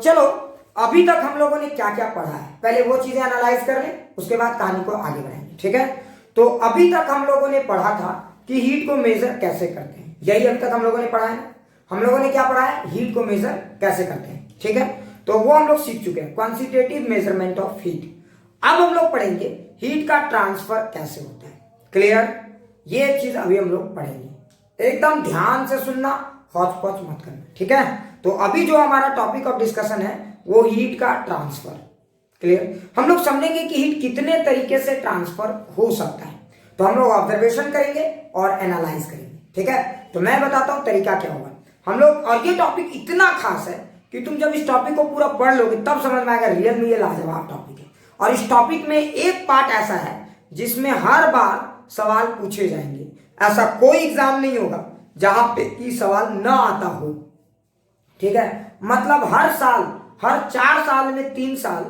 चलो अभी तक हम लोगों ने क्या क्या पढ़ा है, पहले वो चीजें एनालाइज कर लें, उसके बाद कहानी को आगे बढ़ाएंगे। ठीक है, तो अभी तक हम लोगों ने पढ़ा था कि हीट को मेजर कैसे करते हैं, यही अभी तक हम लोगों ने पढ़ा है ना। हम लोगों ने क्या पढ़ा है, हीट को मेजर कैसे करते हैं। ठीक है, तो वो हम लोग सीख चुके हैं, क्वांटिटेटिव मेजरमेंट ऑफ हीट। अब हम लोग पढ़ेंगे हीट का ट्रांसफर कैसे होता है। क्लियर, ये चीज अभी हम लोग पढ़ेंगे, एकदम ध्यान से सुनना, हौच पौच मत करना। ठीक है, तो अभी जो हमारा टॉपिक ऑफ डिस्कशन है वो हीट का ट्रांसफर। क्लियर, हम लोग समझेंगे कि हीट कितने तरीके से ट्रांसफर हो सकता है, तो हम लोग ऑब्जर्वेशन करेंगे और एनालाइज करेंगे। ठीक है, तो मैं बताता हूं तरीका क्या होगा हम लोग, और ये टॉपिक इतना खास है कि तुम जब इस टॉपिक को पूरा पढ़ लोगे तब समझ में आएगा रियल में ये लाजवाब टॉपिक है। और इस टॉपिक में एक पार्ट ऐसा है जिसमें हर बार सवाल पूछे जाएंगे, ऐसा कोई एग्जाम नहीं होगा जहां पे कि सवाल ना आता हो। ठीक है, मतलब हर साल, हर 4 साल में 3 साल,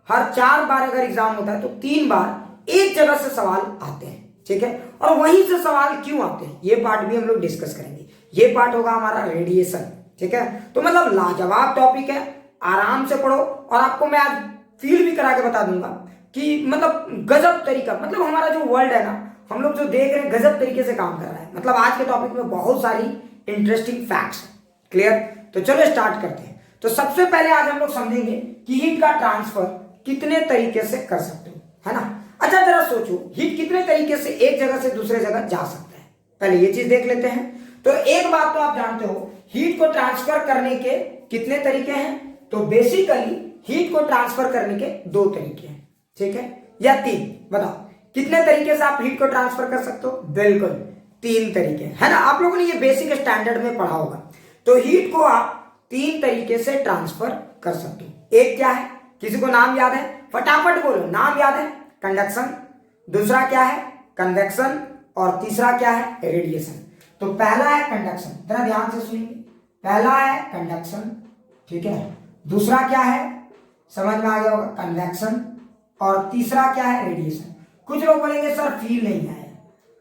हर 4 बार अगर एग्जाम होता है तो 3 बार एक जगह से सवाल आते हैं। ठीक है, और वहीं से सवाल क्यों आते हैं ये पार्ट भी हम लोग डिस्कस करेंगे। ये पार्ट होगा हमारा रेडिएशन। ठीक है, तो मतलब लाजवाब टॉपिक है, आराम से पढ़ो। और आपको मैं आज फील भी करा के बता दूंगा कि मतलब गजब तरीका, मतलब हमारा जो वर्ल्ड है ना, हम लोग जो देख रहे हैं गजब तरीके से काम कर रहा है। मतलब आज के टॉपिक में बहुत सारी इंटरेस्टिंग फैक्ट्स। क्लियर, तो चलो स्टार्ट करते हैं। तो सबसे पहले आज हम लोग समझेंगे कि हीट का ट्रांसफर कितने तरीके से कर सकते हो, है ना। अच्छा जरा सोचो, हीट कितने तरीके से एक जगह से दूसरे जगह जा सकता है, पहले ये चीज देख लेते हैं। तो एक बात तो आप जानते हो, हीट को ट्रांसफर करने के कितने तरीके हैं, तो बेसिकली हीट को ट्रांसफर करने के 2 तरीके हैं। ठीक है, या 3, बताओ कितने तरीके से आप हीट को ट्रांसफर कर सकते हो। बिल्कुल 3 तरीके, है ना। आप लोगों ने ये बेसिक स्टैंडर्ड में पढ़ा होगा। तो हीट को आप 3 तरीके से ट्रांसफर कर सकते हो। एक क्या है, किसी को नाम याद है, फटाफट बोलो, नाम याद है, कंडक्शन। दूसरा क्या है, कन्वेक्शन। और तीसरा क्या है, रेडिएशन। तो पहला है कंडक्शन, जरा ध्यान से सुनिए, पहला है कंडक्शन। ठीक है, दूसरा क्या है, समझ में आ गया होगा, कन्वेक्शन। और तीसरा क्या है, रेडिएशन। कुछ लोग बोलेंगे सर फील नहीं आया,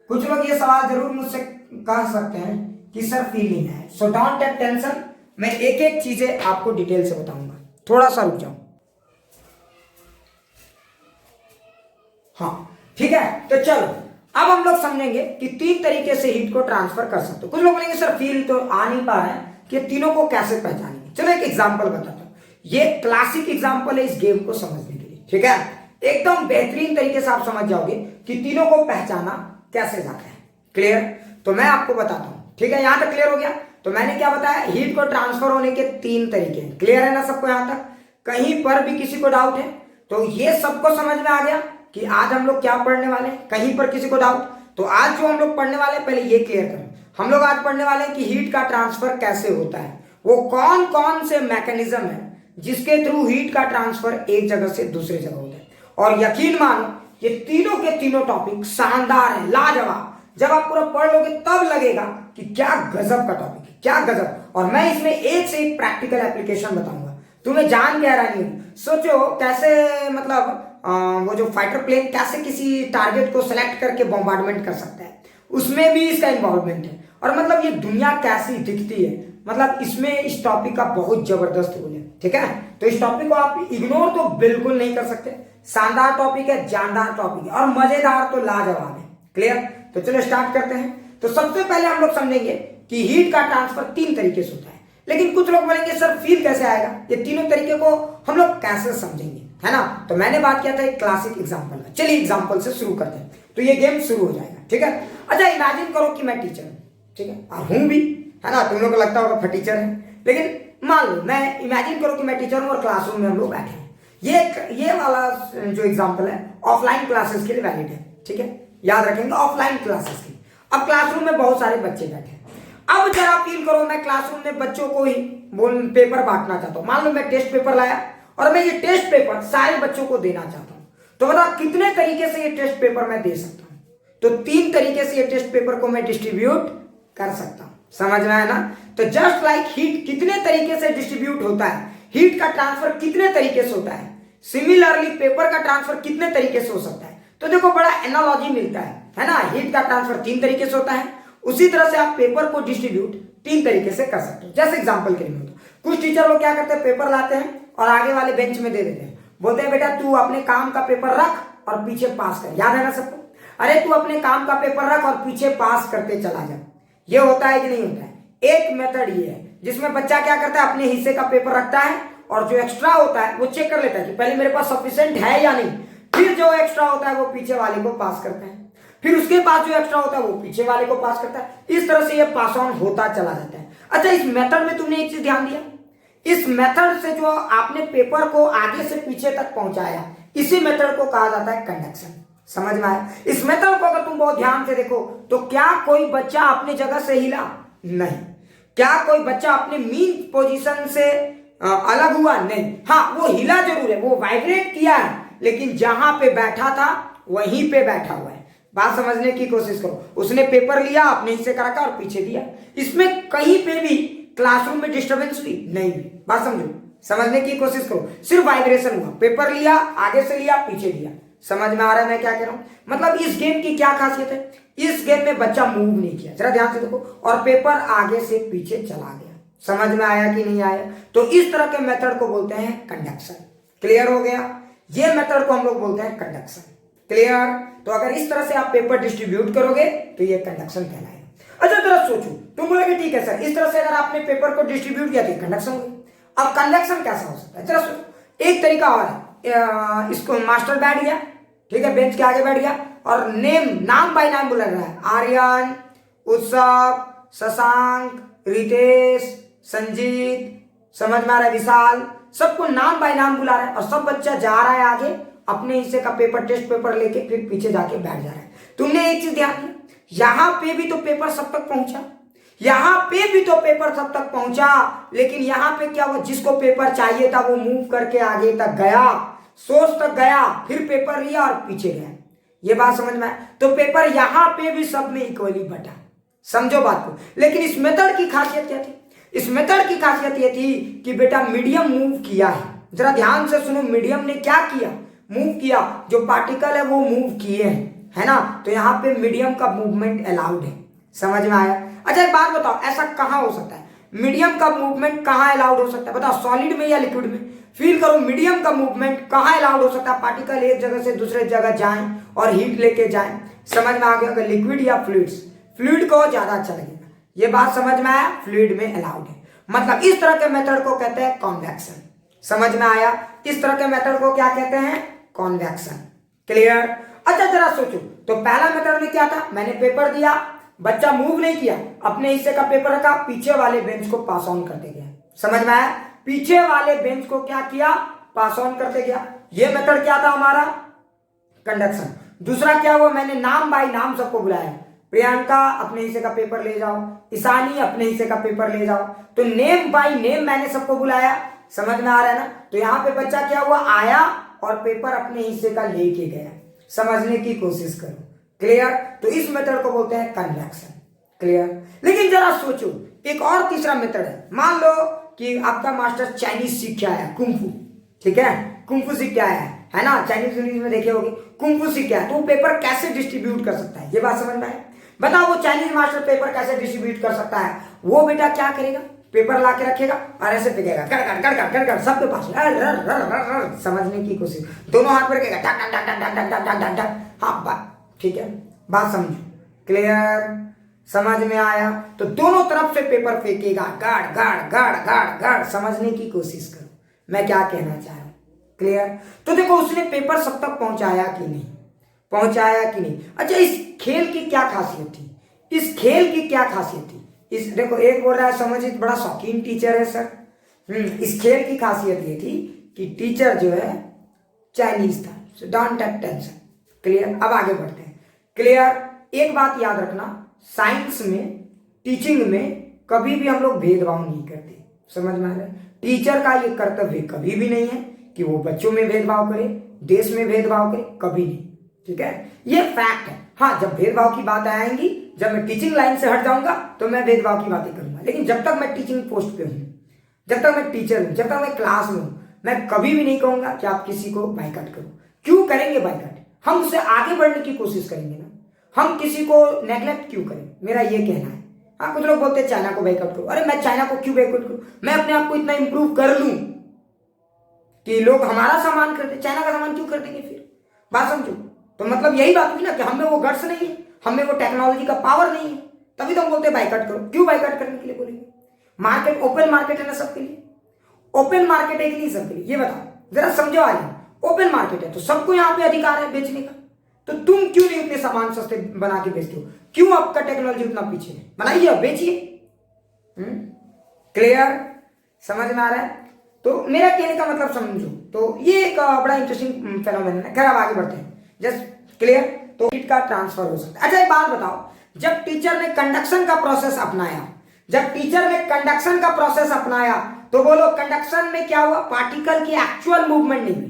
कुछ लोग ये सवाल जरूर मुझसे कह सकते हैं कि सर फील नहीं आया। सो डोंट टेक टेंशन, मैं एक एक चीजें आपको डिटेल से बताऊंगा, थोड़ा सा रुक जाओ। हाँ ठीक है, तो चलो अब हम लोग समझेंगे कि 3 तरीके से हीट को ट्रांसफर कर सकते हो। कुछ लोग बोलेंगे सर फील तो आ नहीं पा रहा है कि तीनों को कैसे पहचानेंगे। चलो एक एग्जांपल बताता हूं, ये क्लासिक एग्जांपल है इस गेम को समझने के लिए। ठीक है, एकदम बेहतरीन तरीके से आप समझ जाओगे कि तीनों को पहचाना कैसे जाता है। क्लियर, तो मैं आपको बताता हूं। ठीक है, यहां तक क्लियर हो गया। तो मैंने क्या बताया, हीट को ट्रांसफर होने के 3 तरीके हैं। क्लियर है ना सबको यहां तक, कहीं पर भी किसी को डाउट है, तो ये सबको समझ में आ गया कि आज हम लोग क्या पढ़ने वाले हैं। कहीं पर किसी को डाउट, तो आज जो हम लोग पढ़ने वाले हैं पहले ये क्लियर करें। हम लोग आज पढ़ने वाले हैं कि हीट का ट्रांसफर कैसे होता है, वो कौन कौन से मैकेनिज्म है जिसके थ्रू हीट का ट्रांसफर एक जगह से दूसरे जगह होता है। और यकीन मानो ये तीनों के तीनों टॉपिक शानदार है, लाजवाब। जब आप पूरा पढ़ लोगे तब लगेगा कि क्या गजब का टॉपिक है, क्या गजब। और मैं इसमें एक से एक प्रैक्टिकल एप्लीकेशन बताऊंगा, तुम्हें जान के हैरानी होगी। सोचो कैसे, मतलब वो जो फाइटर प्लेन कैसे किसी टारगेट को सिलेक्ट करके बॉम्बार्डमेंट कर सकता है, उसमें भी इसका इन्वॉल्वमेंट है। और मतलब ये दुनिया कैसी दिखती है, मतलब इसमें इस टॉपिक का बहुत जबरदस्त रोल है। ठीक है, तो इस टॉपिक को आप इग्नोर तो बिल्कुल नहीं कर सकते। शानदार टॉपिक है, जानदार टॉपिक है और मजेदार तो लाजवाब है। क्लियर, तो चलो स्टार्ट करते हैं। तो सबसे पहले हम लोग समझेंगे कि हीट का ट्रांसफर 3 तरीके से होता है। लेकिन कुछ लोग बोलेंगे सर फील कैसे आएगा, ये तीनों तरीके को हम लोग कैसे समझेंगे, है ना। तो मैंने बात किया था एक क्लासिक एग्जांपल का, चलिए एग्जांपल से शुरू करते हैं, तो ये गेम शुरू हो जाएगा। ठीक है, अच्छा इमेजिन करो कि मैं टीचर हूं, ठीक है, और हूं भी, है ना। तुम लोग को लगता होगा टीचर है, लेकिन मान लो मैं इमेजिन करो कि मैं टीचर हूं और क्लासरूम में हम लोग बैठे हैं। ये वाला जो एग्जांपल है ऑफलाइन क्लासेस के लिए वैलिड है। ठीक है, याद रखेंगे ऑफलाइन क्लासेस की। अब क्लासरूम में बहुत सारे बच्चे बैठे हैं। अब जरा फील करो मैं क्लासरूम में बच्चों को ही पेपर बांटना चाहता हूं। मान लो मैं टेस्ट पेपर लाया और मैं ये टेस्ट पेपर सारे बच्चों को देना चाहता हूं, तो बता कितने तरीके से ये टेस्ट पेपर मैं दे सकता हूं। तो 3 तरीके से ये टेस्ट पेपर को मैं डिस्ट्रीब्यूट कर सकता हूं, समझ में आया ना। तो जस्ट लाइक हीट कितने तरीके से डिस्ट्रीब्यूट होता है, हीट का ट्रांसफर कितने तरीके से होता है, सिमिलरली पेपर का ट्रांसफर कितने तरीके से हो सकता है। तो देखो बड़ा एनालॉजी मिलता है ना। हीट का ट्रांसफर 3 तरीके से होता है, उसी तरह से आप पेपर को डिस्ट्रीब्यूट 3 तरीके से कर सकते हो। जैसे एग्जांपल के लिए कुछ टीचर लोग क्या करते हैं, पेपर लाते हैं और आगे वाले बेंच में दे देते हैं, बोलते हैं बेटा तू अपने काम का पेपर रख और पीछे पास कर। याद है ना सबको? अरे तू अपने काम का पेपर रख और पीछे पास करते चला जा। ये होता है कि नहीं होता है? एक मेथड ये है जिसमें बच्चा क्या करता है, अपने हिस्से का पेपर रखता है और जो एक्स्ट्रा होता है वो चेक कर लेता है कि पहले मेरे पास सफिशिएंट है या नहीं, फिर जो एक्स्ट्रा होता है वो पीछे वाले को पास करता है, फिर उसके बाद जो एक्स्ट्रा होता है वो पीछे वाले को पास करता है। इस तरह से ये पास ऑन होता चला जाता है। अच्छा, इस मेथड में तुमने एक चीज ध्यान दिया, इस मेथड से जो आपने पेपर को आगे से पीछे तक पहुंचाया, इसी मेथड को कहा जाता है कंडक्शन। समझ में आया? इस मेथड को अगर तुम बहुत ध्यान से देखो तो क्या कोई बच्चा अपनी जगह से हिला? नहीं। क्या कोई बच्चा अपने मीन पोजीशन से अलग हुआ? नहीं। हाँ, वो हिला जरूर है, वो वाइब्रेट किया है, लेकिन जहां पे बैठा था वहीं पे बैठा हुआ है। बात समझने की कोशिश करो। उसने पेपर लिया, अपने हिस्से का रखा और पीछे दिया। इसमें कहीं पे भी क्लासरूम में डिस्टर्बेंस हुई? नहीं हुई। बात समझो, समझने की कोशिश करो। सिर्फ वाइब्रेशन हुआ, पेपर लिया, आगे से लिया, पीछे दिया। समझ में आ रहा है मैं क्या कह रहा हूं? मतलब इस गेम की क्या खासियत है, इस गेम में बच्चा मूव नहीं किया, जरा ध्यान से देखो, और पेपर आगे से पीछे चला गया। समझ में आया कि नहीं आया? तो इस तरह के मेथड को बोलते हैं कंडक्शन। क्लियर हो गया? ये मेथड को हम लोग बोलते हैं कंडक्शन। क्लियर? तो अगर इस तरह से आप पेपर डिस्ट्रीब्यूट करोगे तो ये कंडक्शन कहलाएगा। अच्छा, जरा सोचो, तुम बोलोगे ठीक है सर, इस तरह से अगर आपने पेपर को डिस्ट्रीब्यूट किया तो कंडक्शन हो गया। अब कन्वेक्शन कैसा हो सकता है? जरा सोचो। एक तरीका और है, इसको मास्टर बैठ गया, ठीक है, बेंच के आगे बैठ गया और नाम बाय नाम बुला रहा है, आर्यन, उत्सव, शशांक, रितेश, संजीत, समझ में आ रहा है, विशाल, सबको नाम बाय नाम बुला रहा है और सब बच्चा जा रहा है आगे अपने हिस्से का पेपर, टेस्ट पेपर लेके, फिर पीछे जाके बैठ जा रहा है। तुमने एक चीज ध्यान दी, यहां पे भी तो पेपर सब तक पहुंचा, यहां पे भी तो पेपर सब तक पहुंचा, लेकिन यहां पे क्या हुआ, जिसको पेपर चाहिए था वो मूव करके आगे तक गया, सोर्स तक गया, फिर पेपर लिया और पीछे गया। ये बात समझ में आया? तो पेपर यहां पे भी सब में इक्वली बटा। समझो बात को। लेकिन इस मेथड की खासियत क्या थी? इस मेथड की खासियत ये थी कि बेटा मीडियम मूव किया है। जरा ध्यान से सुनो, मीडियम ने क्या किया? मूव किया। जो पार्टिकल है वो मूव किए हैं, है ना? तो यहाँ पे मीडियम का मूवमेंट अलाउड है। समझ में आया? अच्छा, एक बात बताओ, ऐसा कहां हो सकता है? मीडियम का मूवमेंट कहां अलाउड हो सकता है? बताओ, सॉलिड में या लिक्विड में? फील करो, मीडियम का मूवमेंट कहां अलाउड हो सकता है? पार्टिकल एक जगह से दूसरे जगह जाएं और हीट लेके जाएं। समझ में आ गया? अगर लिक्विड या फ्लूइड्स, फ्लूइड को ज्यादा अच्छा लगेगा। ये बात समझ में आया? फ्लूइड में अलाउड है। मतलब इस तरह के मेथड को कहते हैं कॉन्वेक्शन। समझ में आया? इस तरह के मेथड को क्या कहते हैं? कॉन्वेक्शन। क्लियर? अच्छा, जरा सोचो, तो पहला मेथड में क्या था? मैंने पेपर दिया, बच्चा मूव नहीं किया, अपने हिस्से का पेपर रखा, पीछे वाले बेंच को पास ऑन करते गया। समझ में आया? पीछे वाले बेंच को क्या किया? पास ऑन करते गया। ये मेथड क्या था हमारा? कंडक्शन। दूसरा क्या हुआ? मैंने नाम बाय नाम सबको बुलाया, प्रियंका अपने हिस्से का पेपर ले जाओ, ईशानी अपने हिस्से का पेपर ले जाओ। तो नेम बाय नेम मैंने सबको बुलाया। समझ में आ रहा है ना? तो यहां पे बच्चा क्या हुआ? आया और पेपर अपने हिस्से का लेके गया। समझने की कोशिश करो। क्लियर? तो इस मेथड को बोलते हैं कन्वेक्शन। क्लियर? लेकिन जरा सोचो, एक और तीसरा मेथड है। मान लो कि आपका मास्टर चाइनीज सीख के आया, कुंफू, ठीक है, कुंफू सीख के आया है ना? चाइनीज में देखे होगे, कुंफू सीख के आया, तो वो पेपर कैसे डिस्ट्रीब्यूट कर सकता है? ये बात समझ में आए? बताओ, वो चाइनीज मास्टर पेपर कैसे डिस्ट्रीब्यूट कर सकता है? वो बेटा क्या करेगा? पेपर ला के रखेगा और ऐसे फेंकेगा, कर सबके पास, समझने की कोशिश, दोनों हाथ में रखेगा, टक टक टक टक टक टक टक टक। हाँ बात ठीक है, बात समझो। क्लियर? समझ में आया? तो दोनों तरफ से पेपर फेंकेगा, गाड़ गाड़ गाड़ गाड़ गाड़। समझने की कोशिश करो मैं क्या कहना चाह रहा हूं। क्लियर? तो देखो, उसने पेपर सब तक पहुंचाया कि नहीं? पहुंचाया कि नहीं? अच्छा, इस खेल की क्या खासियत थी? इस खेल की क्या खासियत थी? इस देखो, एक बोल रहा है समझित बड़ा शौकीन टीचर है सर। इस खेल की खासियत ये थी कि टीचर जो है चाइनीज था, so don't take tension. Clear? अब आगे बढ़ते हैं। क्लियर? एक बात याद रखना, साइंस में, टीचिंग में कभी भी हम लोग भेदभाव नहीं करते। समझ में आ रहा है? टीचर का ये कर्तव्य कभी भी नहीं है कि वो बच्चों में भेदभाव करे, देश में भेदभाव करे, कभी नहीं। ठीक है? ये फैक्ट है। हाँ, जब भेदभाव की बात आएंगी, जब मैं टीचिंग लाइन से हट जाऊंगा तो मैं भेदभाव की बातें करूंगा, लेकिन जब तक मैं टीचिंग पोस्ट पे हूं, जब तक मैं टीचर हूं, जब तक मैं क्लास में हूं, मैं कभी भी नहीं कहूंगा कि आप किसी को बाइकआउट करो। क्यों करेंगे बाइकआउट? हम उससे आगे बढ़ने की कोशिश करेंगे ना। हम किसी को नेग्लेक्ट क्यों करें? मेरा ये कहना है। हाँ, कुछ लोग बोलते हैं चाइना को बैकआउट करो। अरे मैं चाइना को क्यों बैकआउट करूं? मैं अपने आप को इतना इंप्रूव कर लूं कि लोग हमारा सामान खरीदे, चाइना का सामान क्यों खरीदेंगे फिर? बात समझो। तो मतलब यही बात हुई ना कि हमें वो गट्स नहीं है, हमें वो टेक्नोलॉजी का पावर नहीं है, तभी तो हम बोलते हैं बाइकआउट करो। क्यों बाइकआउट करने के लिए बोलेंगे? मार्केट ओपन मार्केट है ना सबके लिए, ओपन मार्केट है कि नहीं सबके लिए? ये बताओ जरा, समझो। आज ओपन मार्केट है तो सबको यहाँ पे अधिकार है बेचने का, तो तुम क्यों नहीं उतने सामान सस्ते बना के बेचते हो? क्यों आपका टेक्नोलॉजी उतना पीछे है? बनाइए और बेचिए। क्लियर? समझ में आ रहा है? तो मेरा कहने का मतलब समझो, तो ये एक बड़ा इंटरेस्टिंग फेनोमेनन है। खैर अब आगे बढ़ते हैं। Just clear? तो हीट का ट्रांसफर हो सकता है। अच्छा एक बात बताओ, जब टीचर ने कंडक्शन का प्रोसेस अपनाया, जब टीचर ने कंडक्शन का प्रोसेस अपनाया, तो बोलो कंडक्शन में क्या हुआ? पार्टिकल की एक्चुअल मूवमेंट नहीं हुई,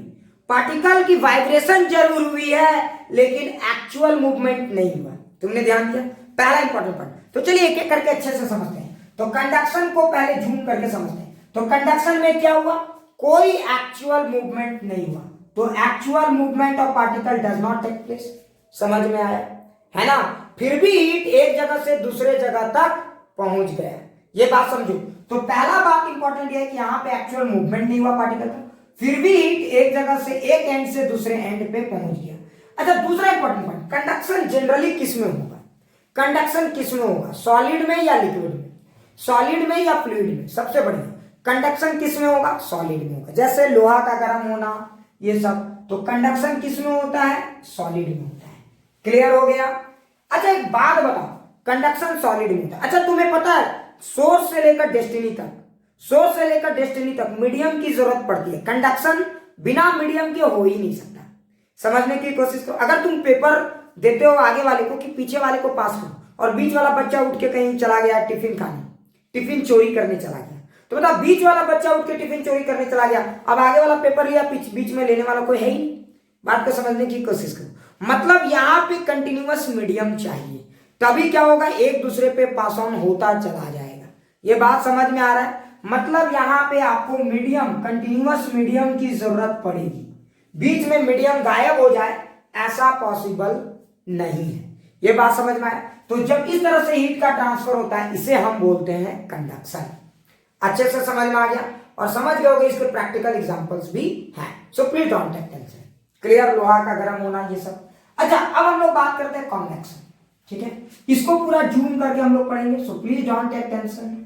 पार्टिकल की वाइब्रेशन जरूर हुई है लेकिन एक्चुअल मूवमेंट नहीं हुआ। तुमने ध्यान दिया? पहला इंपॉर्टेंट पॉइंट। तो चलिए एक एक करके अच्छे से समझते हैं। तो कंडक्शन को पहले जूम करके समझते हैं। तो कंडक्शन में क्या हुआ? कोई एक्चुअल मूवमेंट नहीं हुआ। तो actual movement of particle does not take place. समझ में आया है ना? फिर भी हीट एक जगह से दूसरे जगह तक पहुंच गया। ये बात समझो। तो पहला बात इंपॉर्टेंट है कि यहां पे एक्चुअल मूवमेंट नहीं हुआ पार्टिकल का, फिर भी हीट एक जगह से एक एंड से दूसरे एंड पे पहुंच गया। अच्छा दूसरा इंपॉर्टेंट पॉइंट, कंडक्शन जनरली किस में होगा? कंडक्शन किस में होगा? सॉलिड में या लिक्विड में? सॉलिड में या फ्लूइड में? सबसे बढ़िया कंडक्शन किस में होगा? सॉलिड में होगा। जैसे लोहा का गर्म होना, ये सब, तो कंडक्शन किस में होता है? सॉलिड में होता है। क्लियर हो गया? अच्छा एक बात बताओ, कंडक्शन सॉलिड में होता है। अच्छा तुम्हें पता है सोर्स से लेकर डेस्टिनी तक, सोर्स से लेकर डेस्टिनी तक मीडियम की जरूरत पड़ती है। कंडक्शन बिना मीडियम के हो ही नहीं सकता। समझने की कोशिश करो। अगर तुम पेपर देते हो आगे वाले को कि पीछे वाले को पास करो, और बीच वाला बच्चा उठ के कहीं चला गया टिफिन खाने, टिफिन चोरी करने चला गया, तो बताओ बीच वाला बच्चा उठ के टिफिन चोरी करने चला गया, अब आगे वाला पेपर लिया, बीच में लेने वाला कोई है ही नहीं। बात को समझने की कोशिश करो। मतलब यहाँ पे कंटिन्यूअस मीडियम चाहिए, तभी क्या होगा? एक दूसरे पे पास ऑन होता चला जाएगा। ये बात समझ में आ रहा है? मतलब यहाँ पे आपको मीडियम, कंटिन्यूअस मीडियम की जरूरत पड़ेगी। बीच में मीडियम गायब हो जाए ऐसा पॉसिबल नहीं है। ये बात समझ में आया? तो जब इस तरह से हीट का ट्रांसफर होता है इसे हम बोलते हैं कंडक्शन। अच्छे से समझ में आ गया? और समझ गए होंगे इसके प्रैक्टिकल एग्जांपल्स भी हैं। So please don't take tension. Clear? लोहा का गर्म होना, ये सब। अच्छा अब हम लोग बात करते हैं कॉन्वेक्शन। ठीक है, इसको पूरा जूम करके हम लोग पढ़ेंगे। So please don't take tension,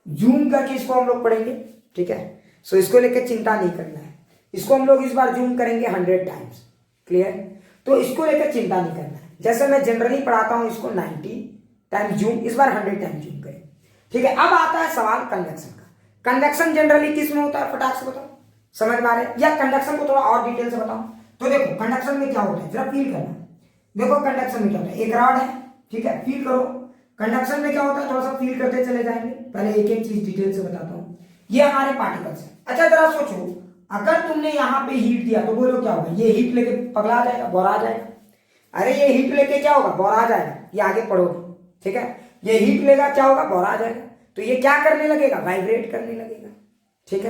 zoom करके इसको हम लोग पढ़ेंगे। ठीक है, सो इसको लेकर चिंता नहीं करना है। इसको हम लोग इस बार जूम करेंगे 100 टाइम्स। क्लियर? तो इसको लेकर चिंता नहीं करना है। जैसे मैं जनरली पढ़ाता हूं इसको 90 टाइम्स जूम, इस बार 100 टाइम्स जूम करें। ठीक है, अब आता है सवाल कन्वेक्शन का। कन्वेक्शन जनरली किस में होता है? फटाक से बताओ। समझ में आ रहा है? या कंडक्शन को थोड़ा और डिटेल से बताओ। तो देखो कंडक्शन में क्या होता है, जरा फील करना। देखो कंडक्शन में क्या होता है, एक रॉड है, ठीक है, फील करो। कंडक्शन में क्या होता है, थोड़ा सा फील करते चले जाएंगे। पहले एक एक चीज डिटेल से बताता हूँ। ये हमारे पार्टिकल्स है। अच्छा जरा सोचो, अगर तुमने यहाँ पे हीट दिया तो बोलो क्या होगा? ये हीट लेके पगला जाएगा, बोरा जाएगा। अरे ये हीट लेके क्या होगा? बोरा जाएगा। ये आगे पढ़ोगे, ठीक है? ये हीट लेगा, क्या होगा? बोरा जाएगा। तो ये क्या करने लगेगा? वाइब्रेट करने लगेगा। ठीक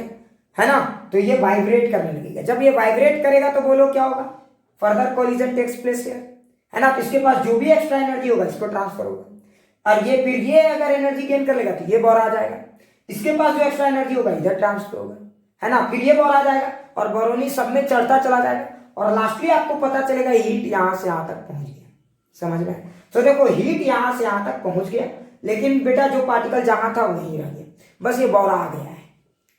है ना? तो ये वाइब्रेट करने लगेगा। जब ये वाइब्रेट करेगा तो बोलो क्या होगा? Further collision takes place here, है ना? तो इसके पास जो भी एक्स्ट्रा एनर्जी होगा इसको ट्रांसफर होगा, और ये फिर ये अगर एनर्जी गेन कर लेगा तो ये बोरा आ जाएगा। इसके पास जो एक्स्ट्रा एनर्जी होगा इधर ट्रांसफर होगा, है ना? फिर ये बोरा आ जाएगा और बोरोनी सब में चढ़ता चला जाएगा, और लास्टली आपको पता चलेगा हीट यहां से यहां तक पहुंच गया। समझ में? तो देखो हीट यहां से यहां तक पहुंच गया, लेकिन बेटा जो पार्टिकल जहां था वहीं रह गया। बस ये बोरा आ गया है,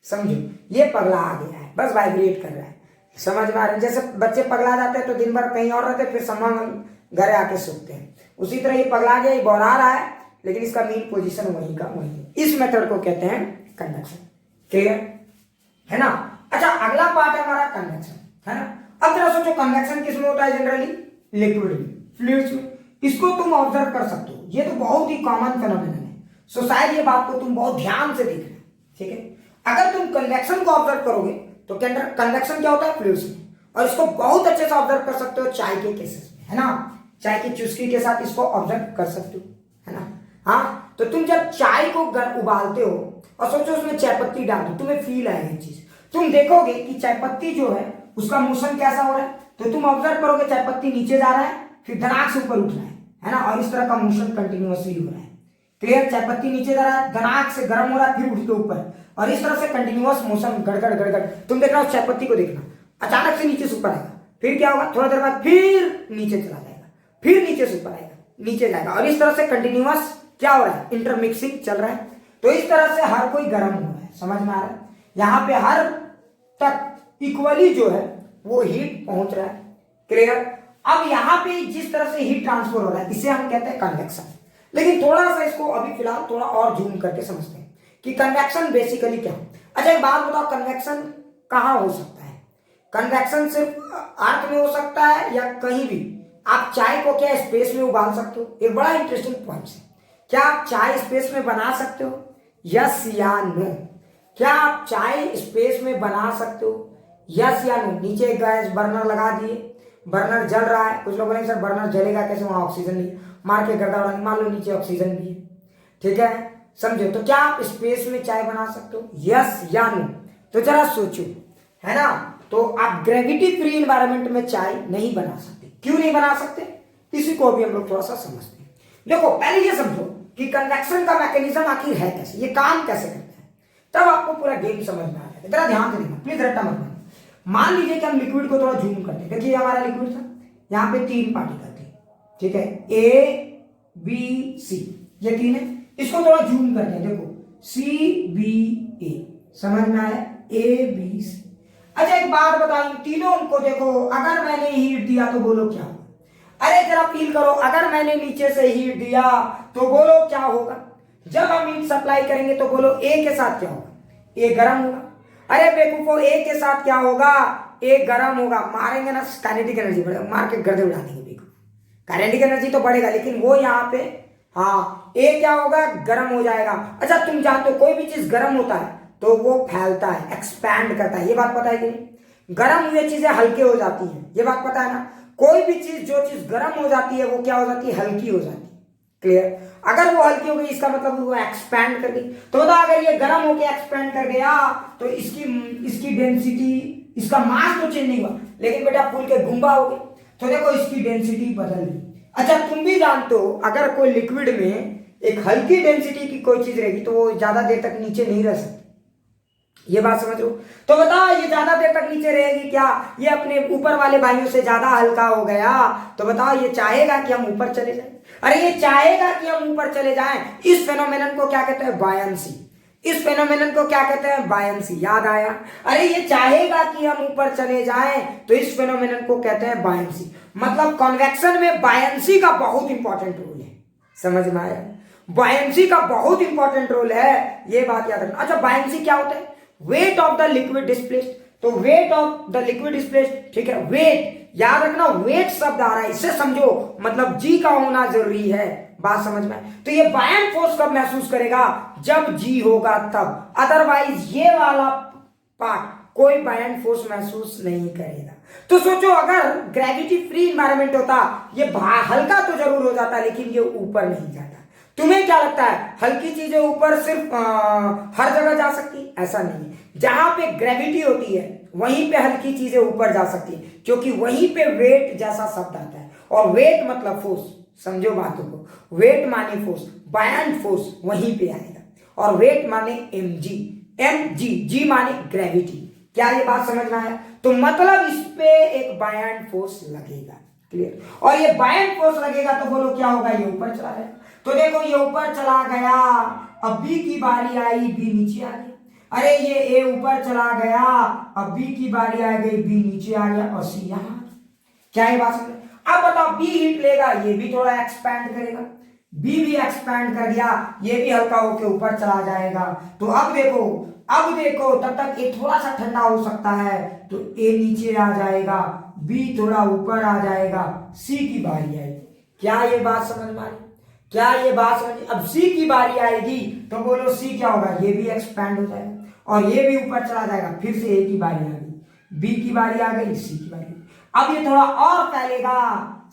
समझो, ये पगला आ गया है, बस वाइब्रेट कर रहा है। समझ में आ रहा है? जैसे बच्चे पगला जाते हैं तो दिन भर कहीं और रहते, फिर शाम घर आके सोते हैं, उसी तरह ये पगला गया, ये बोरा रहा है, लेकिन इसका मेन पोजीशन वहीं का वहीं है। इस मेथड को कहते हैं कंडक्शन। क्लियर है ना? अच्छा अगला पार्ट है हमारा कन्वेक्शन, है ना? अब जरा सोचो कन्वेक्शन किस में होता है? जनरली लिक्विड में, फ्लूइड्स में। इसको तुम ऑब्जर्व कर सकते हो, ये तो बहुत ही कॉमन फेनोमेनन है। सो शायद ये बात को तुम बहुत ध्यान से देखना, ठीक है? अगर तुम कन्वेक्शन को ऑब्जर्व करोगे तो कन्वेक्शन क्या होता है? फ्लूइड्स में। और इसको बहुत अच्छे से ऑब्जर्व कर सकते हो चाय के केसेस में, है ना? चाय की चुस्की के साथ इसको ऑब्जर्व कर सकते हो, है ना? हाँ, तो तुम जब चाय को उबालते हो और सोचो उसमें चाय पत्ती डाल दो, तुम्हें फील आएगी चीज। तुम देखोगे कि चाय पत्ती जो है उसका मोशन कैसा हो रहा है, तो तुम ऑब्जर्व करोगे चाय पत्ती नीचे जा रहा है, फिर धड़ाक से ऊपर उठ रहा है ना? और इस तरह का मोशन कंटिन्यूअसली हो रहा है। क्लियर। चाय पत्ती नीचे जा रहा है, धनाक से गर्म हो रहा है, फिर उठ के ऊपर, और इस तरह से कंटिन्यूअस मोशन, गड़गड़ गड़गड़। तुम देखना उस चाय पत्ती को, देखना अचानक से नीचे से ऊपर आएगा, फिर क्या होगा, थोड़ा देर बाद फिर नीचे चला जाएगा, फिर नीचे से ऊपर आएगा, नीचे जाएगा, और इस तरह से कंटिन्यूअस क्या हो रहा है, इंटरमिक्सिंग चल रहा है। तो इस तरह से हर कोई गर्म हो रहा है, समझ में आ रहा है। यहाँ पे हर तक इक्वली जो है वो हीट पहुंच रहा है, क्लियर। अब यहाँ पे जिस तरह से हीट ट्रांसफर हो रहा है इसे हम कहते हैं कन्वेक्शन। लेकिन थोड़ा सा इसको अभी फिलहाल थोड़ा और जूम करके समझते हैं कि कन्वेक्शन बेसिकली क्या है। अच्छा एक बात बताओ, कन्वेक्शन कहाँ हो सकता है? कन्वेक्शन सिर्फ अर्थ में हो सकता है या कहीं भी? आप चाय को क्या स्पेस में उबाल सकते हो? एक बड़ा इंटरेस्टिंग पॉइंट है। क्या आप चाय स्पेस में बना सकते हो? यस या नो? क्या आप चाय स्पेस में बना सकते हो? यस या नो? नीचे गैस बर्नर लगा दिए, बर्नर जल रहा है, कुछ लोग बोलेंगे सर बर्नर जलेगा कैसे, वहां ऑक्सीजन नहीं, मार के गर्दा उड़ा, मान लो नीचे ऑक्सीजन भी है, ठीक है, समझे। तो क्या आप स्पेस में चाय बना सकते हो? यस या नो? तो जरा सोचो, है ना। तो आप ग्रेविटी फ्री इन्वायरमेंट में चाय नहीं बना सकते। क्यों नहीं बना सकते, इसी को भी हम लोग थोड़ा सा समझते हैं। देखो पहले ये समझो कि कन्वेक्शन का मैकेनिज्म आखिर है कैसे, ये काम कैसे करता है, तब आपको पूरा गेम समझ में आ जाएगा। जरा ध्यान से देखना प्लीज, रट्टा मत मारना। मान लीजिए कि हम लिक्विड को थोड़ा जूम करते हैं। देखिए हमारा लिक्विड था, यहाँ पे 3 पार्टिकल थे, ठीक है, ए बी सी, ये 3 है। इसको थोड़ा जूम करते हैं, देखो सी बी ए, समझ में आया, ए बी सी। अच्छा एक बात बताओ, तीनों को देखो, अगर मैंने हीट दिया तो बोलो क्या होगा? अरे जरा फील करो, अगर मैंने नीचे से हीट दिया तो बोलो क्या होगा? जब हम हीट सप्लाई करेंगे तो बोलो ए के साथ क्या होगा? ए गर्म होगा। अरे बेवकूफो, ए के साथ क्या होगा? ए गर्म होगा। मारेंगे ना, काइनेटिक एनर्जी बढ़ेगा, मार के गर्दे उड़ा देंगे बेवकूफ। काइनेटिक एनर्जी तो बढ़ेगा, लेकिन वो यहाँ पे हाँ ए क्या होगा? गर्म हो जाएगा। अच्छा तुम जानते हो कोई भी चीज गर्म होता है तो वो फैलता है, एक्सपैंड करता है, ये बात पता है कि नहीं? गर्म हुई चीजें हल्के हो जाती हैं, ये बात पता है ना। कोई भी चीज, जो चीज गर्म हो जाती है वो क्या हो जाती है? हल्की हो जाती है, क्लियर। अगर वो हल्की हो गई इसका मतलब वो एक्सपैंड कर गई। तो बताओ अगर ये गर्म होकर एक्सपैंड कर गया तो इसकी डेंसिटी, इसका मास तो चेंज नहीं हुआ, लेकिन बेटा फूल के गुंबा हो गए, तो देखो इसकी डेंसिटी बदल गई। अच्छा तुम भी जानते हो अगर कोई लिक्विड में एक हल्की डेंसिटी की कोई चीज रहेगी तो वो ज्यादा देर तक नीचे नहीं रह सकती, ये बात समझ लो। तो बताओ ये ज्यादा देर तक नीचे रहेगी क्या? ये अपने ऊपर वाले भाइयों से ज्यादा हल्का हो गया, तो बताओ ये चाहेगा कि हम ऊपर चले जाएं? अरे ये चाहेगा कि हम ऊपर चले जाएं। इस फेनोमेनन को क्या कहते हैं? बायंसी। इस फेनोमेनन को क्या कहते हैं? बायंसी। याद आया? अरे ये चाहेगा कि हम ऊपर चले जाएं, तो इस फेनोमेनन को कहते हैं बायंसी। मतलब कन्वेक्शन में बायंसी का बहुत इंपॉर्टेंट रोल है, समझ में आया? बायंसी का बहुत इंपॉर्टेंट रोल है, ये बात याद रखना। अच्छा बायंसी क्या होता है? Weight of the liquid displaced. तो weight of the liquid displaced, ठीक है, वेट याद रखना, वेट शब्द आ रहा है, इससे समझो मतलब जी का होना जरूरी है, बात समझ में। तो ये बायन फोर्स कब महसूस करेगा? जब जी होगा तब, अदरवाइज ये वाला पार्ट कोई बायन फोर्स महसूस नहीं करेगा। तो सोचो अगर ग्रेविटी फ्री एनवायरनमेंट होता, ये हल्का तो जरूर हो जाता लेकिन ये ऊपर नहीं जाता। तुम्हें क्या लगता है हल्की चीजें ऊपर सिर्फ हर जगह जा सकती? ऐसा नहीं है। जहां पे ग्रेविटी होती है वहीं पे हल्की चीजें ऊपर जा सकती है, क्योंकि वहीं पे वेट जैसा शब्द आता है, और वेट मतलब फोर्स, समझो बातों को। वेट माने फोर्स, बायन फोर्स वहीं पे आएगा, और वेट माने mg, mg, g माने ग्रेविटी। क्या ये बात समझ में आया? तो मतलब इस पे एक बायन फोर्स लगेगा, क्लियर। और ये बायन फोर्स लगेगा तो बोलो क्या होगा? ये ऊपर चला जाएगा। तो देखो ये ऊपर चला गया, अब बी की बारी आई, बी नीचे आ गया। अरे ये ए ऊपर चला गया, अब बी की बारी आ गई, बी नीचे आ गया, और सी यहां। क्या ये बात समझ? अब बताओ बी हीट लेगा, ये भी थोड़ा एक्सपैंड करेगा, बी भी एक्सपैंड कर दिया, ये भी हल्का होकर ऊपर चला जाएगा। तो अब देखो तब तक ए थोड़ा सा ठंडा हो सकता है, तो ए नीचे आ जाएगा, बी थोड़ा ऊपर आ जाएगा, सी की बारी आएगी। क्या ये बात समझ में आई? क्या ये बात समझ? अब सी की बारी आएगी तो बोलो सी क्या होगा? ये भी एक्सपैंड हो जाएगा और ये भी ऊपर चला जाएगा, फिर से ए की बारी आ गई, बी की बारी आ गई, सी की बारी। अब ये थोड़ा और फैलेगा,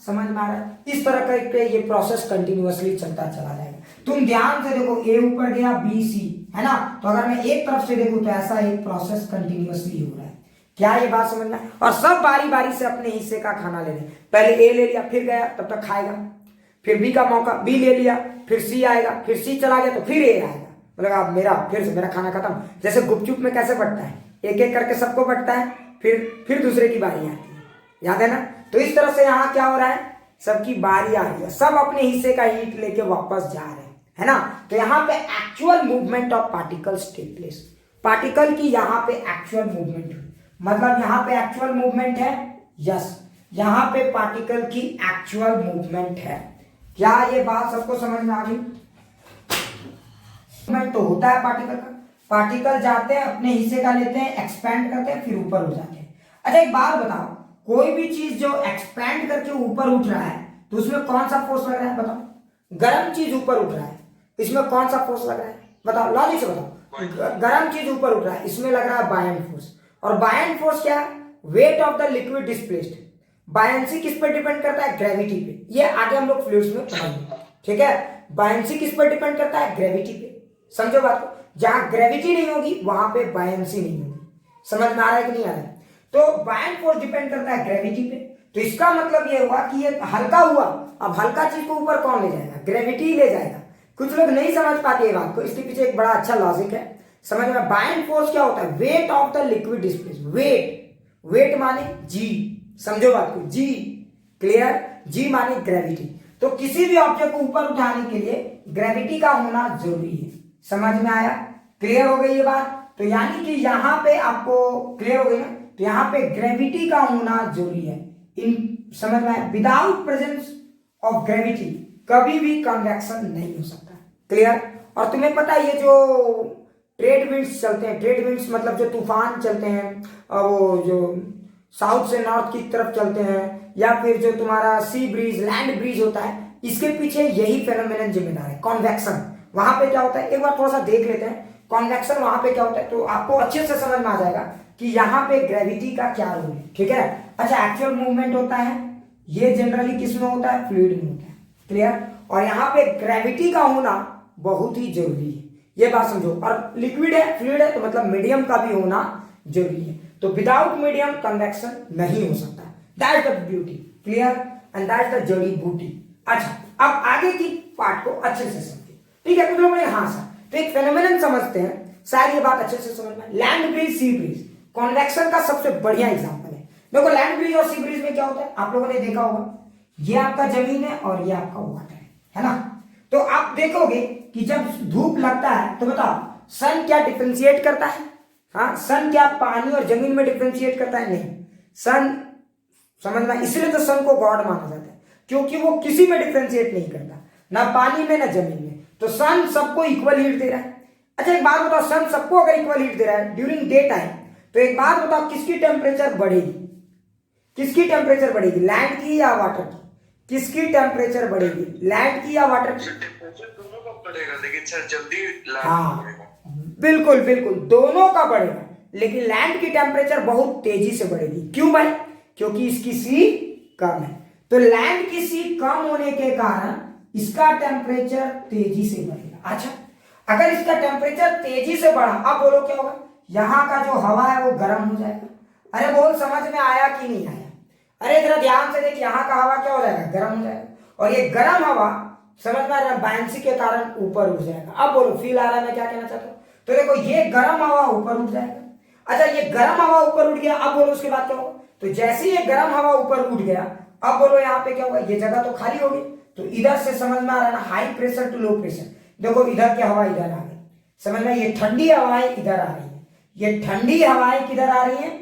समझ में आ रहा है? इस तरह करके ये प्रोसेस कंटिन्यूअसली चलता चला जाएगा। तुम ध्यान से देखो, ए ऊपर गया, बी सी, है ना। तो अगर मैं एक तरफ से देखूं तो ऐसा एक प्रोसेस कंटिन्यूअसली हो रहा है। क्या ये बात समझना? और सब बारी बारी से अपने हिस्से का खाना ले रहे। पहले ए ले लिया, फिर गया, तब तक खाएगा, फिर बी का मौका, बी ले लिया, फिर सी आएगा, फिर सी चला गया तो फिर ए आएगा, मतलब अब मेरा फिर से मेरा खाना खत्म। जैसे गुपचुप में कैसे बंटता है, एक एक करके सबको बंटता है, फिर दूसरे की बारी आती है, याद है ना। तो इस तरह से यहाँ क्या हो रहा है, सबकी बारी आ रही है, सब अपने हिस्से का हीट लेके वापस जा रहे हैं, है ना। तो यहाँ पे actual movement of particles take place, particle की यहाँ पे एक्चुअल मूवमेंट, मतलब यहाँ पे एक्चुअल मूवमेंट है, यस, यहाँ पे पार्टिकल की एक्चुअल मूवमेंट है। क्या ये बात सबको समझ में आ गई? मूवमेंट तो होता है पार्टिकल का, पार्टिकल जाते हैं अपने हिस्से का लेते हैं, एक्सपैंड करते हैं, फिर ऊपर हो जाते हैं। अच्छा एक बात बताओ, कोई भी चीज जो एक्सपैंड करके ऊपर उठ रहा है तो उसमें कौन सा फोर्स लग रहा है, बताओ। गर्म चीज ऊपर उठ रहा है, इसमें कौन सा फोर्स लग रहा है, बताओ, लॉजिक से बताओ। गर्म चीज ऊपर उठ रहा है, इसमें लग रहा है बायन फोर्स, और बायन फोर्स क्या है, weight of the liquid displaced. Buoyancy किस पर डिपेंड करता है, ग्रेविटी पे। ये आगे हम लोग फ्लूइड्स में पढ़ेंगे, ठीक है। बायंसी किस पर डिपेंड करता है, ग्रेविटी पे, समझो बात को। जहां ग्रेविटी नहीं होगी वहां पे बायंसी नहीं होगी, समझ में आ रहा है कि नहीं आ रहा है। तो बायन फोर्स डिपेंड करता है ग्रेविटी पे। तो इसका मतलब ये हुआ कि ये हल्का हुआ, अब हल्का चीज को ऊपर कौन ले जाएगा, ग्रेविटी ही ले जाएगा। कुछ लोग नहीं समझ पाते ये बात को, इसके पीछे एक बड़ा अच्छा लॉजिक है, समझ में। बायन फोर्स क्या होता है, weight of the liquid displacement, weight माने जी, समझो बात को, जी, क्लियर, जी माने ग्रेविटी। तो किसी भी ऑब्जेक्ट को ऊपर उठाने के लिए ग्रेविटी का होना जरूरी है, समझ में आया, क्लियर हो गई ये बात। तो यानी कि यहाँ पे आपको क्लियर हो गई ना, तो यहाँ पे ग्रेविटी का होना जरूरी है, इन समझ में, विदाउट प्रेजेंस ऑफ ग्रेविटी कभी भी कन्वेक्शन नहीं हो सकता, क्लियर। और तुम्हें पता है ये जो ट्रेड विंड्स चलते हैं, ट्रेड विंड्स मतलब जो तूफान चलते हैं, वो जो साउथ से नॉर्थ की तरफ चलते हैं, या फिर जो तुम्हारा सी ब्रीज, लैंड ब्रीज होता है, इसके पीछे यही फेनोमेनन जिम्मेदार है, कॉन्वेक्शन। वहां पे क्या होता है, एक बार थोड़ा सा देख लेते हैं कॉन्वेक्शन वहां पे क्या होता है, तो आपको अच्छे से समझ में आ जाएगा कि यहाँ पे ग्रेविटी का क्या रोल है, ठीक है। अच्छा एक्चुअल मूवमेंट होता है, ये जनरली किस में होता है, फ्लूइड में होता है, क्लियर। और यहाँ पे ग्रेविटी का होना बहुत ही जरूरी है, ये बात समझो। और लिक्विड है, फ्लूइड है, तो मतलब मीडियम का भी होना जरूरी है। तो विदाउट मीडियम कन्वेक्शन नहीं हो सकता, that's the beauty, clear, and that's the जड़ी बूटी। अच्छा अब आगे की पार्ट को अच्छे से समझिए, ठीक है। कुछ लोग बोले हाँ सर, तो एक फेनोमेनन समझते हैं, शायद ये बात अच्छे से समझ में। Land breeze, sea breeze convection का सबसे बढ़िया एग्जांपल है। देखो लैंड ब्रीज और सी ब्रीज में क्या होता है, आप लोगों ने देखा होगा, ये आपका जमीन है और ये आपका वाटर है ना। तो आप देखोगे कि जब धूप लगता है तो बताओ सन क्या डिफरेंशिएट करता है, हाँ, सन क्या पानी और जमीन में डिफरेंशिएट करता है, नहीं। सन, समझना, इसलिए तो सन को गॉड माना जाता है, क्योंकि वो किसी में डिफरेंशिएट नहीं करता, ना पानी में ना जमीन में। तो सन सबको इक्वल हीट दे रहा है। अच्छा एक बात बताओ, सन सबको अगर इक्वल हीट दे रहा है ड्यूरिंग डे टाइम, तो एक बात बताओ किसकी टेम्परेचर बढ़ेगी, किसकी टेम्परेचर बढ़ेगी, लैंड की या वाटर की, किसकी टेम्परेचर बढ़ेगी, लैंड की या वाटर की? दोनों का बढ़ेगा, लेकिन सर जल्दी हाँ बिल्कुल बिल्कुल, दोनों का बढ़ेगा, लेकिन लैंड की टेम्परेचर बहुत तेजी से बढ़ेगी। क्यों भाई, क्योंकि इसकी सी कम है। तो लैंड की सी कम होने के कारण इसका टेम्परेचर तेजी से बढ़ेगा। अच्छा अगर इसका टेम्परेचर तेजी से बढ़ा, अब बोलो क्या होगा, यहाँ का जो हवा है वो गर्म हो जाएगा। अरे बोल समझ में आया कि नहीं आया? अरे जरा ध्यान से देख, यहाँ का हवा क्या हो जाएगा, गर्म हो जाएगा, और ये गर्म हवा समझ में आ रहा है, बायंसी के कारण ऊपर उठ जाएगा। अब बोलो फील आ रहा है मैं क्या कहना चाहता हूँ? तो देखो ये गर्म हवा ऊपर उठ जाएगा। अच्छा ये गर्म हवा ऊपर उठ गया, अब बोलो उसके बाद क्या होगा? तो जैसे ये गर्म हवा ऊपर उठ गया, अब बोलो यहाँ पे क्या होगा, ये जगह तो खाली होगी, तो इधर से समझ में आ रहा है ना, high pressure to low pressure. देखो इधर की हवा इधर आ गई, समझ में, ये ठंडी हवाएं इधर आ रही है, ये ठंडी हवाएं किधर आ रही है,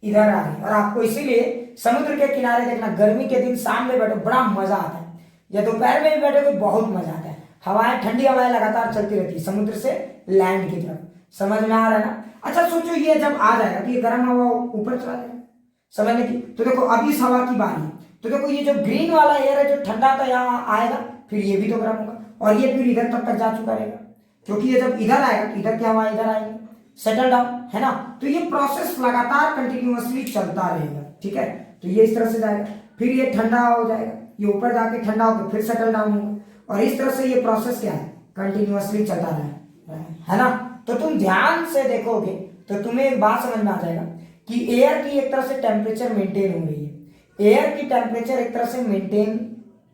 इधर आ रही है। और आपको इसीलिए समुद्र के किनारे देखना, गर्मी के दिन शाम में बैठो बड़ा मजा आता है, या दोपहर में भी बैठो तो बहुत मजा आता है। हवाएं, ठंडी हवाएं लगातार चलती रहती है समुद्र से लैंड की तरफ, समझ में आ रहा है ना। अच्छा सोचो ये जब आ जाएगा तो ये गर्म हवा ऊपर चला जाएगा, समझने की। तो देखो अब इस हवा की बारी है, तो देखो ये जो ग्रीन वाला एयर है जो ठंडा था यहाँ आएगा, फिर ये भी तो गर्म होगा, और ये फिर इधर तक जा चुका रहेगा, क्योंकि ये जब इधर आएगा तो इधर की हवा इधर आएंगे, सेटल डाउन, है ना। तो ये प्रोसेस लगातार कंटिन्यूअसली चलता रहेगा, ठीक है। तो ये इस तरह से जाएगा, फिर ये ठंडा हो जाएगा, ये ऊपर जाके ठंडा होकर फिर सेटल डाउन होगा, और इस तरह से ये प्रोसेस क्या है, कंटिन्यूअसली चलता रहेगा, है ना। तो तुम ध्यान से देखोगे तो तुम्हें एक बात समझ में आ जाएगा कि एयर की एक तरह से टेम्परेचर मेंटेन हो रही है, एयर की टेम्परेचर एक तरह से मेंटेन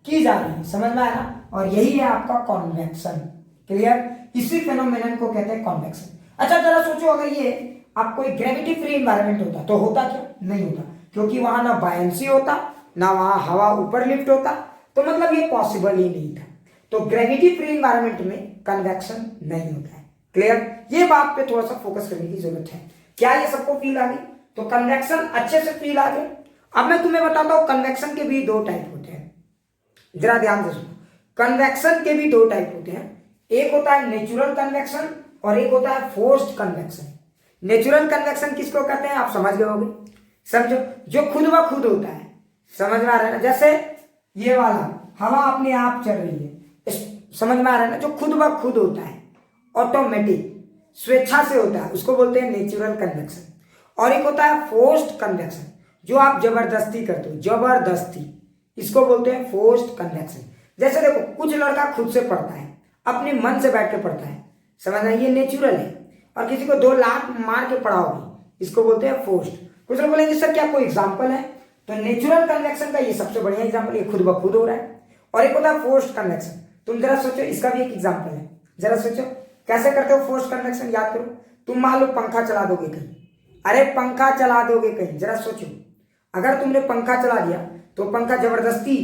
की जा रही है, समझ में आया ना। और यही है आपका कॉन्वेक्शन। क्लियर? इसी फेनोमेनन को कहते हैं कॉन्वेक्शन। अच्छा जरा सोचो, अगर ये आपको एक ग्रेविटी फ्री एनवायरनमेंट होता तो होता क्या? नहीं होता, क्योंकि वहां ना बायंसी होता, ना वहां हवा ऊपर लिफ्ट होता, तो मतलब ये पॉसिबल ही नहीं था। तो ग्रेविटी फ्री एनवायरनमेंट में कन्वेक्शन नहीं होता है। क्लियर? ये बात पे थोड़ा सा फोकस करने की जरूरत है। क्या ये सबको फील आ गई? तो कन्वेक्शन अच्छे से फील आ गए। अब मैं तुम्हें बताता हूं कन्वेक्शन के भी दो टाइप होते हैं, जरा ध्यान से सुनो। कन्वेक्शन के भी दो टाइप होते हैं, एक होता है नेचुरल कन्वेक्शन और एक होता है फोर्स्ड कन्वेक्शन। नेचुरल कन्वेक्शन किसको कहते हैं आप समझ गए होंगे। समझो, जो खुद ब खुद होता है, समझ में आ रहा है ना। जैसे ये वाला हवा अपने आप चल रही है, समझ में आ रहा है ना। जो खुद ब खुद होता है, ऑटोमेटिक, स्वेच्छा से होता है, उसको बोलते हैं नेचुरल कन्वेक्शन। और एक होता है फोर्स्ड कन्वेक्शन, जो आप जबरदस्ती करते हो, जबरदस्ती, इसको बोलते हैं फोर्स्ड कन्वेक्शन। जैसे देखो, कुछ लड़का खुद से पढ़ता है, अपने मन से बैठ के पढ़ता है, समझना, ये नेचुरल है। और किसी को 2 लाख मार के पढ़ाओगे, इसको बोलते हैं फोर्स्ड। कुछ लोग बोलेंगे सर क्या कोई एग्जाम्पल है? तो नेचुरल कन्वेक्शन का ये सबसे बढ़िया एग्जाम्पल, ये खुद ब खुद हो रहा है। और एक होता है फोर्स्ड कन्वेक्शन। तुम जरा सोचो, इसका भी एक एग्जाम्पल है, जरा सोचो कैसे करते हो फोर्स्ड कन्वेक्शन। याद करो, तुम मान लो पंखा चला दोगे कहीं, अरे पंखा चला दोगे कहीं, जरा सोचो, अगर तुमने पंखा चला दिया तो पंखा जबरदस्ती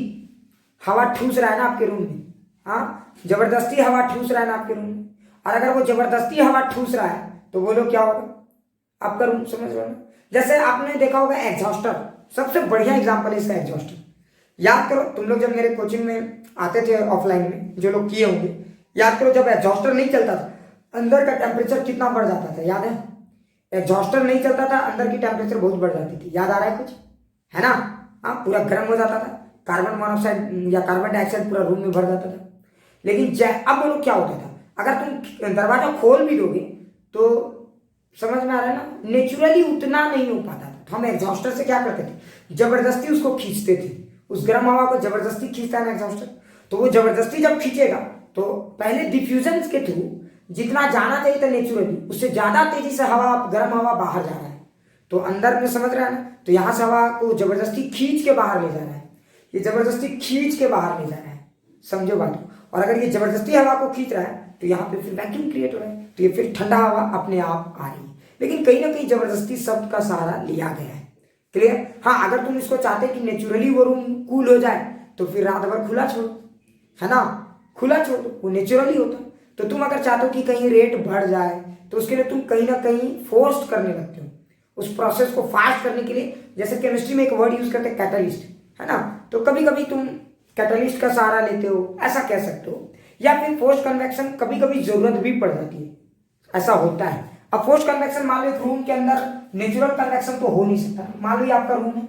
हवा ठूस रहा है ना आपके रूम में, हाँ, जबरदस्ती हवा ठूस रहा है ना आपके रूम में। और अगर वो जबरदस्ती हवा ठूस रहा है तो बोलो क्या होगा आपका रूम, समझ रहे हो ना। जैसे आपने देखा होगा एग्जॉस्टर, सबसे बढ़िया एग्जांपल है इसका एग्जॉस्टर। याद करो, तुम लोग जब मेरे कोचिंग में आते थे ऑफलाइन में, जो लोग किए होंगे, याद करो जब एग्जॉस्टर नहीं चलता था अंदर का टेम्परेचर कितना बढ़ जाता था, याद है? एग्जॉस्टर नहीं चलता था, अंदर की टेम्परेचर बहुत बढ़ जाती थी, याद आ रहा है कुछ, है ना? हाँ, पूरा गर्म हो जाता था, कार्बन मोनोऑक्साइड या कार्बन डाइऑक्साइड पूरा रूम में भर जाता था। लेकिन अब बोलो क्या होता था, अगर तुम दरवाजा खोल भी दोगे तो समझ में आ रहा है ना, नेचुरली उतना नहीं हो पाता था। तो हम एग्जॉस्टर से क्या करते थे, जबरदस्ती उसको खींचते थे, उस गर्म हवा को जबरदस्ती खींचता है ना एग्जॉस्टर। तो वो जबरदस्ती जब खींचेगा तो पहले डिफ्यूजन के थ्रू जितना जाना चाहिए था नेचुरली, उससे ज्यादा तेजी से हवा, गर्म हवा बाहर जा रहा है। तो अंदर में समझ रहा है ना, तो यहां से हवा को जबरदस्ती खींच के बाहर ले जा रहा है, ये जबरदस्ती खींच के बाहर ले जा रहा है, समझो बात को। और अगर ये जबरदस्ती हवा को खींच रहा है तो यहाँ पे फिर वैक्यूम क्रिएट हो रहा है, तो ये फिर ठंडा हवा अपने आप आ रही है। लेकिन कहीं ना कहीं जबरदस्ती शब्द का सहारा लिया गया है। क्लियर? हाँ, अगर तुम इसको चाहते कि नेचुरली वो रूम कूल हो जाए तो फिर रात भर खुला छोड़ो, है ना, खुला छोड़ दो, वो नेचुरली होता। तो तुम अगर चाहते हो कि कहीं रेट बढ़ जाए तो उसके लिए तुम कहीं ना कहीं फोर्स करने लगते हो, उस प्रोसेस को फास्ट करने के लिए। जैसे केमिस्ट्री में एक वर्ड यूज करते हैं कैटलिस्ट, है ना, तो कभी कभी तुम कैटलिस्ट का सहारा लेते हो, ऐसा कह सकते हो। या फिर फोर्स कन्वेक्शन कभी कभी जरूरत भी पड़ जाती है, ऐसा होता है। अब फोर्स कन्वेक्शन मान लो एक रूम के अंदर नेचुरल कन्वेक्शन तो हो नहीं सकता, मान लो ये आपका रूम है,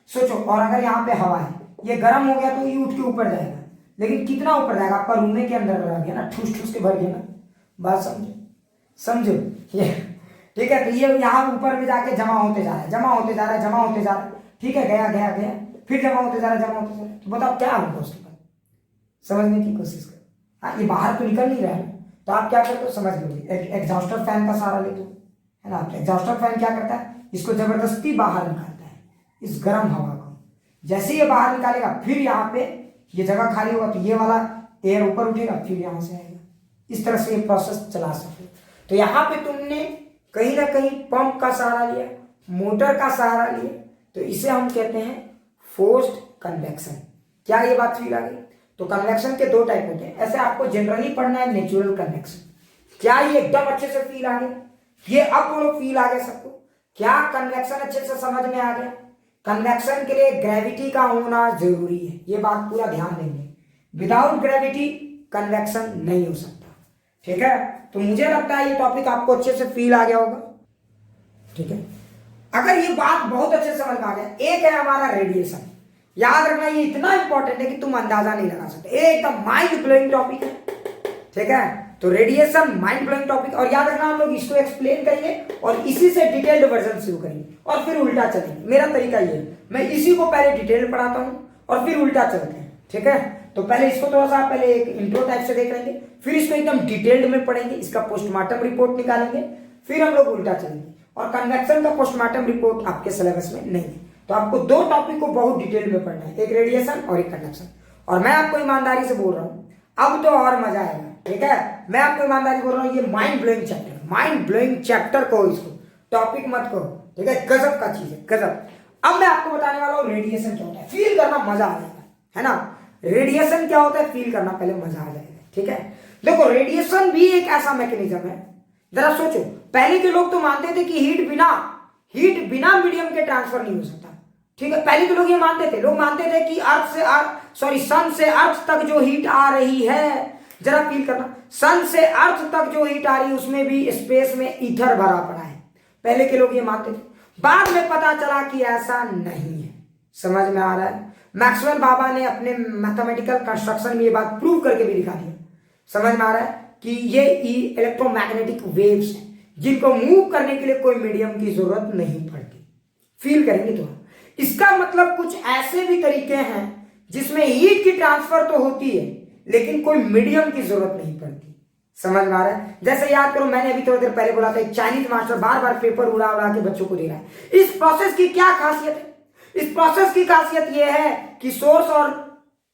सोचो, और अगर यहाँ पे हवा है, ये गर्म हो गया तो ये उठ के ऊपर जाएगा, लेकिन कितना ऊपर जाएगा, आपका रूम में के अंदर रह गया ना, ठूस ठूस के भर गया ना, बात समझो, समझो ये, ठीक है। तो ये यहाँ ऊपर में जाके जमा होते जा रहा है, जमा होते जा रहा है, जमा होते जा रहा है, ठीक है, गया गया गया, फिर जमा होते जा रहा है, जमा होते जा रहा है। तो बताओ क्या होगा उसके बाद, समझने की कोशिश करो। हाँ, ये बाहर तो निकल नहीं रहा है, तो आप क्या करते हो समझ लो, एग्जॉस्टर फैन का सहारा लेते हो, है ना। एग्जॉस्टर फैन क्या करता है, इसको जबरदस्ती बाहर निकालता है, इस गर्म हवा को। जैसे ये बाहर निकालेगा फिर यहाँ पे ये जगह खाली होगा तो ये वाला एयर ऊपर उठेगा, फिर यहाँ से आएगा, इस तरह से ये प्रोसेस चला सकते। तो यहाँ पे तुमने कहीं ना कहीं पंप का सहारा लिया, मोटर का सहारा लिया, तो इसे हम कहते हैं फोर्स्ड कन्वेक्शन। क्या ये बात फील आ गई? तो कन्वेक्शन के दो टाइप होते हैं, ऐसे आपको जनरली पढ़ना है नेचुरल कन्वेक्शन। क्या ये एकदम अच्छे से फील आ गया? ये अब बोलो फील आ गया सबको? क्या कन्वेक्शन अच्छे से समझ में आ गया? कन्वेक्शन के लिए ग्रेविटी का होना जरूरी है, ये बात पूरा ध्यान देंगे। विदाउट ग्रेविटी कन्वेक्शन नहीं हो सकता, ठीक है। तो मुझे लगता है ये टॉपिक आपको अच्छे से फील आ गया होगा, ठीक है। अगर ये बात बहुत अच्छे से समझ में आ गया, एक है हमारा रेडिएशन। याद रखना ये इतना इंपॉर्टेंट है कि तुम अंदाजा नहीं लगा सकते, एकदम माइंड ब्लोइंग टॉपिक है, ठीक है। तो रेडिएशन माइंड ब्लोइंग टॉपिक, और याद रखना हम लोग इसको एक्सप्लेन करेंगे और इसी से डिटेल्ड वर्जन शुरू करेंगे और फिर उल्टा चलेंगे। मेरा तरीका ये है, मैं इसी को पहले डिटेल पढ़ाता हूँ और फिर उल्टा चलते हैं, ठीक है। तो पहले इसको थोड़ा सा पहले एक इंट्रो टाइप से देख लेंगे, फिर इसको एकदम डिटेल्ड में पढ़ेंगे, इसका पोस्टमार्टम रिपोर्ट निकालेंगे, फिर हम लोग उल्टा चलेंगे। और कन्वेक्शन का पोस्टमार्टम रिपोर्ट आपके सिलेबस में नहीं है, तो आपको दो टॉपिक को बहुत डिटेल में पढ़ना है, एक रेडिएशन और एक कन्वेक्शन। और मैं आपको ईमानदारी से बोल रहा हूँ, अब तो और मजा आएगा, ठीक है। मैं आपको ईमानदारी बोल रहा हूँ, ये माइंड ब्लोइंग चैप्टर को, इसको टॉपिक मत कहो, ठीक है। गजब का चीज है, गजब। अब मैं आपको बताने वाला हूँ रेडिएशन क्या होता है, फील करना मजा आ जाएगा, है ना। रेडिएशन क्या होता है फील करना पहले मजा आ जाएगा, ठीक है। देखो रेडिएशन भी एक ऐसा मैकेनिज्म है, जरा सोचो, पहले के लोग तो मानते थे कि हीट बिना मीडियम के ट्रांसफर नहीं हो सकता, ठीक है। पहले के लोग ये मानते थे, लोग मानते थे कि सन से अर्थ तक जो हीट आ रही है, जरा फील करना, सन से अर्थ तक जो हीट आ रही है उसमें भी स्पेस में ईथर भरा पड़ा है। पहले के लोग ये मानते थे, बाद में पता चला कि ऐसा नहीं है। समझ में आ रहा है। मैक्सवेल बाबा ने अपने मैथमेटिकल कंस्ट्रक्शन में ये बात प्रूव करके भी दिखा दिया। समझ में आ रहा है कि ये इलेक्ट्रोमैग्नेटिक वेव्स हैं जिनको मूव करने के लिए कोई मीडियम की जरूरत नहीं पड़ती। फील करेंगे तो इसका मतलब कुछ ऐसे भी तरीके हैं जिसमें हीट की ट्रांसफर तो होती है लेकिन कोई मीडियम की जरूरत नहीं पड़ती। समझ में आ रहा है। जैसे याद करो, मैंने अभी थोड़ी देर पहले बोला था, एक चाइनीज मास्टर बार बार पेपर उड़ा उड़ा के बच्चों को दे रहा है। इस प्रोसेस की क्या खासियत है? इस प्रोसेस की खासियत यह है कि सोर्स और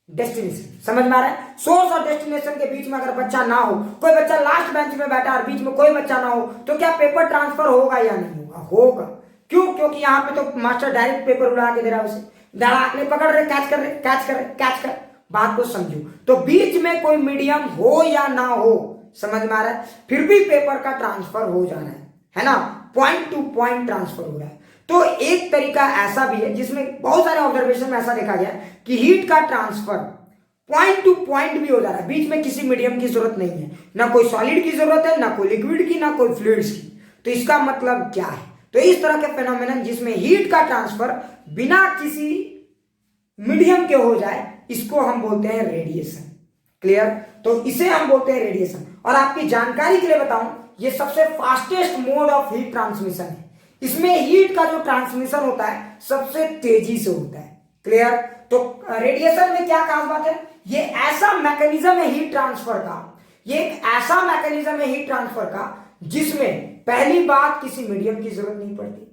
डेस्टिनेशन, समझ में आ रहा है, सोर्स और डेस्टिनेशन के बीच में अगर बच्चा ना हो, कोई बच्चा लास्ट बेंच में बैठा और बीच में कोई बच्चा ना हो, तो क्या पेपर ट्रांसफर होगा या नहीं होगा? होगा। क्यों? क्योंकि यहाँ पे तो मास्टर डायरेक्ट पेपर उड़ा के दे रहा है, उसे धड़ाक ले पकड़ रहे, कैच कर। बात को समझो, तो बीच में कोई मीडियम हो या ना हो, समझ में आ रहा है, फिर भी पेपर का ट्रांसफर हो जा रहा है ना, पॉइंट टू पॉइंट ट्रांसफर हो रहा है। तो एक तरीका ऐसा भी है जिसमें बहुत सारे ऑब्जर्वेशन में ऐसा देखा गया कि हीट का ट्रांसफर पॉइंट टू पॉइंट भी हो जा रहा है, बीच में किसी मीडियम की जरूरत नहीं है, ना कोई सॉलिड की जरूरत है, ना कोई लिक्विड की, ना कोई फ्लूइड्स की। तो इसका मतलब क्या है? तो इस तरह के फेनोमेनन जिसमें हीट का ट्रांसफर बिना किसी मीडियम के हो जाए, इसको हम बोलते हैं रेडिएशन। क्लियर? तो इसे हम बोलते हैं रेडिएशन। और आपकी जानकारी के लिए बताऊं, ये सबसे fastest mode of heat transmission है। इसमें हीट का जो ट्रांसमिशन होता है सबसे तेजी से होता है। क्लियर? तो रेडिएशन में क्या खास बात है? ये ऐसा मैकेनिज्म है हीट ट्रांसफर का, ये एक ऐसा मैकेनिज्म है हीट ट्रांसफर का जिसमें पहली बात किसी मीडियम की जरूरत नहीं पड़ती।